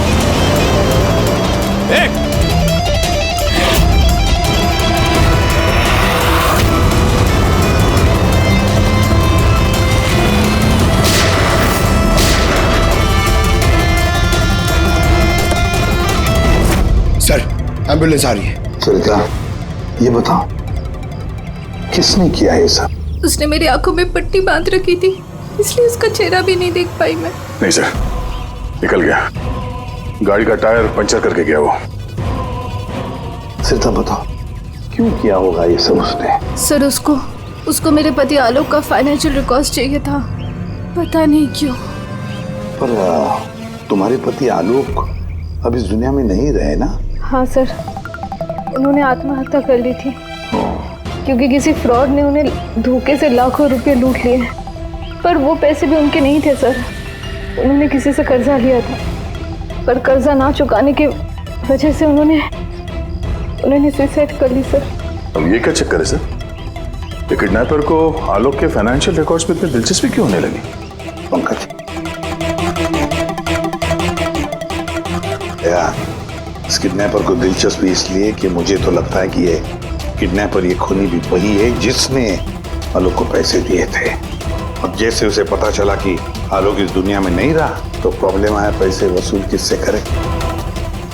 Speaker 17: सर एम्बुलेंस आ रही है।
Speaker 13: सरिता, ये बताओ किसने किया ये सब?
Speaker 10: उसने मेरी आंखों में पट्टी बांध रखी थी, इसलिए उसका चेहरा भी नहीं देख पाई मैं।
Speaker 3: नहीं सर, निकल गया, गाड़ी का टायर पंचर करके गया वो।
Speaker 13: सरिता बताओ क्यों किया होगा ये सब उसने?
Speaker 10: सर उसको मेरे पति आलोक का फाइनेंशियल रिकॉर्ड चाहिए था, पता नहीं क्यों।
Speaker 13: पर तुम्हारे पति आलोक अब इस दुनिया में नहीं रहे ना?
Speaker 10: हाँ सर, उन्होंने आत्महत्या कर ली थी क्योंकि किसी फ्रॉड ने उन्हें धोखे से लाखों रुपए लूट लिए। पर वो पैसे भी उनके नहीं थे सर, उन्होंने किसी से कर्जा लिया था, पर कर्जा ना चुकाने की वजह से उन्होंने सुसाइड कर ली सर।
Speaker 3: अब ये क्या चक्कर है सर? ये किडनैपर को आलोक के फाइनेंशियल रिकॉर्ड्स में इतनी दिलचस्पी क्यों होने लगी?
Speaker 13: पंकज, यार इस किडनैपर को दिलचस्पी इसलिए कि मुझे तो लगता है कि ये किडनैपर, ये खूनी भी वही है जिसने आलोक को पैसे दिए थे। अब जैसे उसे पता चला कि आलोक इस दुनिया में नहीं रहा तो प्रॉब्लम आया, पैसे वसूल किससे करे।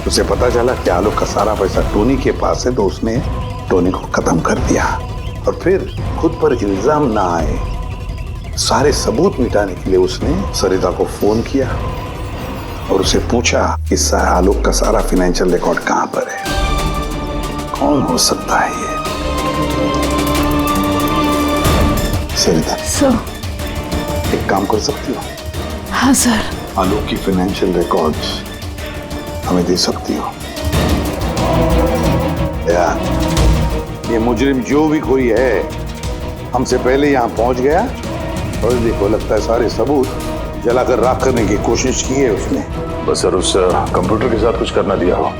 Speaker 13: उसे पता चला कि आलोक का सारा पैसा टोनी के पास है, तो उसने टोनी को खत्म कर दिया और फिर खुद पर इल्जाम ना आए सारे सबूत मिटाने के लिए उसने सरिता को फोन किया और उसे पूछा कि आलोक का सारा फाइनेंशियल रिकॉर्ड कहां पर है। कौन हो सकता है ये? सरिता
Speaker 10: सर,
Speaker 13: एक काम कर सकती हो?
Speaker 10: हाँ सर।
Speaker 13: आलोक की फाइनेंशियल रिकॉर्ड्स हमें दे सकती हो? यार ये मुजरिम जो भी कोई है हमसे पहले यहाँ पहुंच गया और देखो लगता है सारे सबूत जलाकर राख करने की कोशिश की है उसने।
Speaker 3: बस सर उस कंप्यूटर के साथ कुछ करना दिया हो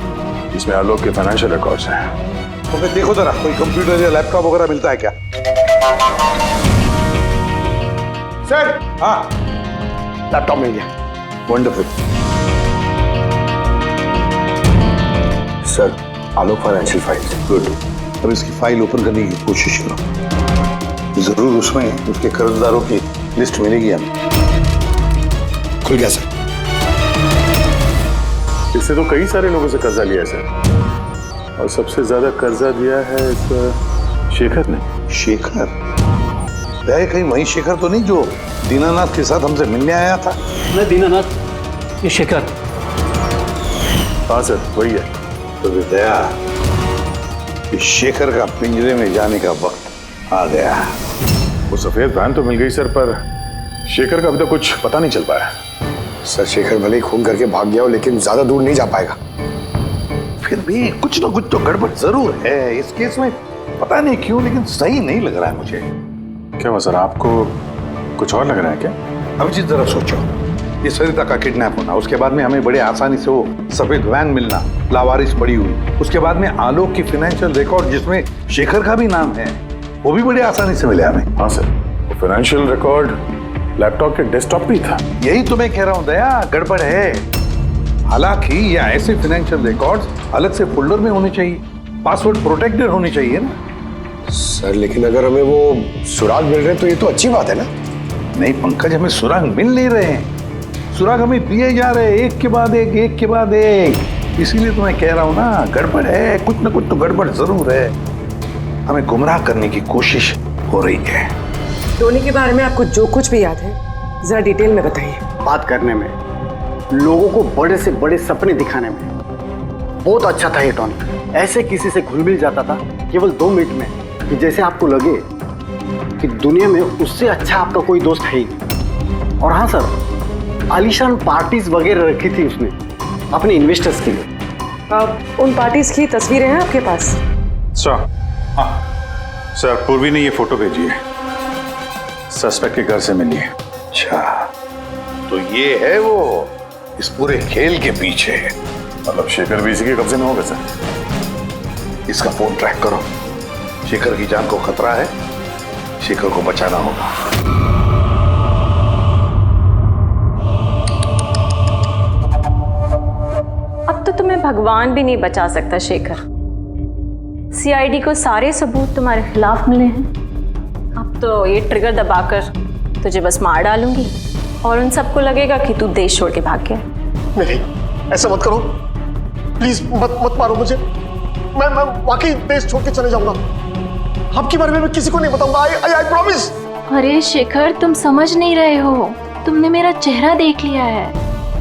Speaker 3: जिसमें आलोक के फाइनेंशियल रिकॉर्ड्स हैं।
Speaker 13: तो फिर देखो जरा कोई कंप्यूटर या लैपटॉप वगैरह मिलता है क्या?
Speaker 17: सर
Speaker 13: हाँ,
Speaker 17: लैपटॉप मिल गया।
Speaker 13: वंडरफुल।
Speaker 17: सर आलोक फाइनेंशियल फाइल।
Speaker 13: गुड। अब इसकी फाइल ओपन करने की कोशिश करो, जरूर उसमें उसके कर्जदारों की लिस्ट मिलेगी हमें।
Speaker 17: खुल गया सर।
Speaker 3: इससे तो कई सारे लोगों से कर्जा लिया है सर, और सबसे ज्यादा कर्जा दिया है इस शेखर ने।
Speaker 13: शेखर? कहीं वही शेखर तो नहीं जो दीनानाथ के साथ हमसे मिलने आया था?
Speaker 20: मैं दीनानाथ ये शेखर।
Speaker 3: हाँ सर वही है।
Speaker 13: तो विद्या, इस शेखर का पिंजरे में जाने का वक्त आ गया।
Speaker 3: वो सफेद वैन तो मिल गई सर, पर शेखर का अभी तक कुछ पता नहीं चल पाया।
Speaker 17: सर शेखर भले ही खून करके भाग गया हो, लेकिन ज्यादा दूर नहीं जा पाएगा।
Speaker 13: फिर भी कुछ ना कुछ तो गड़बड़ जरूर है इस केस में। पता नहीं क्यों, लेकिन सही नहीं लग रहा है मुझे।
Speaker 16: क्या हुआ सर, आपको कुछ और लग रहा है क्या?
Speaker 13: अभिजीत जरा सोचो, ये सरिता का किडनैप होना, उसके बाद में हमें बड़े आसानी से वो सफेद वैन मिलना, लावारिस पड़ी हुई, उसके बाद में आलोक की फाइनेंशियल रिकॉर्ड जिसमें शेखर का भी नाम है, वो भी बड़े आसानी से मिले हमें।
Speaker 3: हाँ सर, वो फाइनेंशियल रिकॉर्ड लैपटॉप के डेस्कटॉप पे ही था।
Speaker 13: यही तो मैं कह रहा हूँ दया, गड़बड़ है। हालांकि ये ऐसे फाइनेंशियल रिकॉर्ड्स अलग से फोल्डर में होने चाहिए, पासवर्ड प्रोटेक्टेड होने चाहिए ना।
Speaker 17: सर लेकिन अगर हमें वो सुराग मिल रहे हैं तो ये तो अच्छी बात है ना।
Speaker 13: नहीं पंकज, हमें सुराग मिल नहीं रहे हैं, सुराग हमें दिए जा रहे हैं एक के बाद एक, एक के बाद एक। इसीलिए तो मैं कह रहा हूँ ना, गड़बड़ है, कुछ ना कुछ तो गड़बड़ जरूर है। हमें गुमराह करने की कोशिश हो रही है।
Speaker 1: टोनी के बारे में आपको जो कुछ भी याद है जरा डिटेल में बताइए।
Speaker 8: बात करने में, लोगों को बड़े से बड़े सपने दिखाने में बहुत अच्छा था ये टोनी। ऐसे किसी से घुल मिल जाता था केवल 2 मिनट में कि जैसे आपको लगे कि दुनिया में उससे अच्छा आपका कोई दोस्त है ही नहीं। और हाँ सर, आलीशान पार्टीज वगैरह रखी थी उसने अपने इन्वेस्टर्स के लिए।
Speaker 1: उन पार्टीज की तस्वीरें हैं आपके पास?
Speaker 16: सर हाँ सर, पूर्वी ने ये फोटो भेजी है, सस्पेक्ट के घर से मिली है।
Speaker 13: अच्छा, तो ये है वो इस पूरे खेल के पीछे।
Speaker 3: मतलब शेखर भी इसी के कब्जे में होगा सर?
Speaker 13: इसका फोन ट्रैक करो, शेखर की जान को खतरा है, शेखर को बचाना होगा।
Speaker 19: अब तो तुम्हें भगवान भी नहीं बचा सकता शेखर। सीआईडी को सारे सबूत तुम्हारे खिलाफ मिले हैं। अब तो ये ट्रिगर दबाकर तुझे बस मार डालूंगी और उन सबको लगेगा कि तू देश छोड़ के भाग गया।
Speaker 9: नहीं, ऐसा मत करो प्लीज, मत मारो मुझे। मैं वाकई देश छोड़ के चले जाऊंगा। आपके बारे में मैं किसी को नहीं बताऊंगा। I promise.
Speaker 19: अरे शेखर, तुम समझ नहीं रहे हो, तुमने मेरा चेहरा देख लिया है।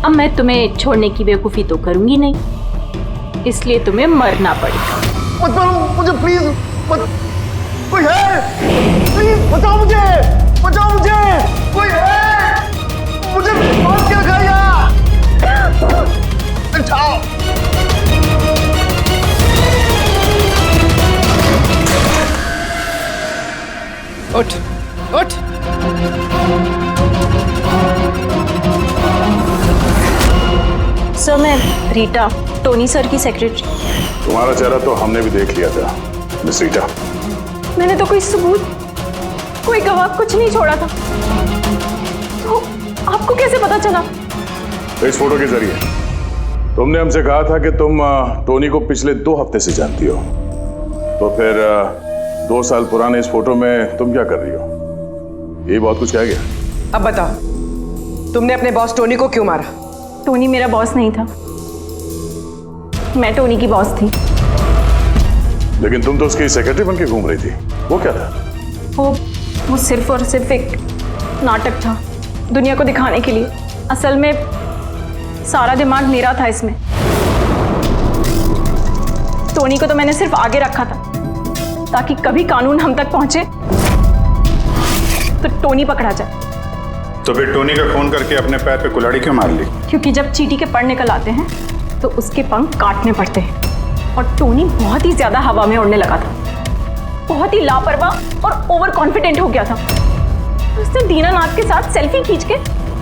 Speaker 19: अब मैं तुम्हें छोड़ने की बेवकूफी तो करूंगी नहीं, इसलिए तुम्हें मरना पड़ेगा।
Speaker 9: मत मारो मुझे प्लीज, मत। कोई है? प्लीज बचाओ मुझे, बचाओ मुझे, कोई है? मुझे बांध के रखा यार। उठाओ।
Speaker 1: उठ उठ।
Speaker 19: सर मैं रीटा, टोनी सर की सेक्रेटरी।
Speaker 3: तुम्हारा चेहरा तो हमने भी देख लिया था मिस रीटा।
Speaker 19: मैंने तो कोई सबूत, कोई गवाह कुछ नहीं छोड़ा था, तो आपको कैसे पता चला?
Speaker 3: इस फोटो के जरिए। तुमने हमसे कहा था कि तुम टोनी को पिछले 2 हफ्ते से जानती हो, तो फिर 2 साल पुराने इस फोटो में तुम क्या कर रही हो? ये बहुत कुछ कह गया।
Speaker 1: अब बताओ, तुमने अपने बॉस टोनी को क्यों मारा?
Speaker 19: टोनी मेरा बॉस नहीं था, मैं टोनी की बॉस थी।
Speaker 3: लेकिन तुम तो उसकी सेक्रेटरी बन के घूम रही थी, वो क्या था?
Speaker 19: वो सिर्फ और सिर्फ एक नाटक था दुनिया को दिखाने के लिए। असल में सारा दिमाग मेरा था इसमें। टोनी को तो मैंने सिर्फ आगे रखा था ताकि कभी कानून हम तक पहुंचे तो टोनी पकड़ा जाए।
Speaker 16: तो फिर टोनी का खून करके अपने पैर पे कुल्हाड़ी क्यों मार ली?
Speaker 19: क्योंकि जब चींटी के पर निकल आते हैं तो उसके पंख काटने पड़ते हैं, और टोनी बहुत ही ज्यादा हवा में उड़ने लगा था, बहुत ही लापरवाह और ओवर कॉन्फिडेंट हो गया था। उसने दीनानाथ के साथ सेल्फी खींच के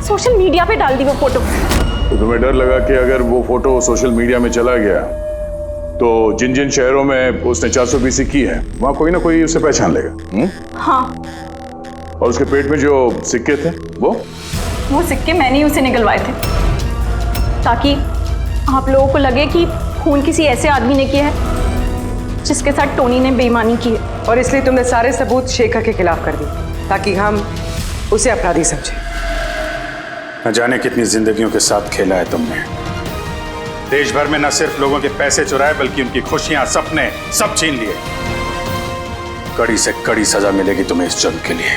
Speaker 19: सोशल मीडिया पे डाल दी वो फोटो।
Speaker 3: तो तुम्हें डर लगा कि अगर वो फोटो सोशल मीडिया में चला गया तो जिन जिन शहरों में उसने 420 की है वहां कोई ना कोई उसे पहचान लेगा।
Speaker 19: हाँ,
Speaker 3: और उसके पेट में जो सिक्के थे वो
Speaker 19: सिक्के मैंने ही उसे निकलवाए थे ताकि आप लोगों को लगे कि खून किसी ऐसे आदमी ने किया है जिसके साथ टोनी ने बेईमानी की है।
Speaker 1: और इसलिए तुमने सारे सबूत शेखर के खिलाफ कर दिए ताकि हम उसे अपराधी समझें।
Speaker 16: न जाने कितनी जिंदगियों के साथ खेला है तुमने। देश भर में न सिर्फ लोगों के पैसे चुराए बल्कि उनकी खुशियां, सपने सब छीन लिए। कड़ी से कड़ी सजा मिलेगी तुम्हें इस जुर्म के लिए।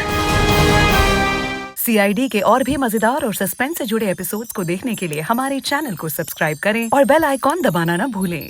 Speaker 5: सीआईडी के और भी मजेदार और सस्पेंस से जुड़े एपिसोड्स को देखने के लिए हमारे चैनल को सब्सक्राइब करें और बेल आइकॉन दबाना ना भूलें।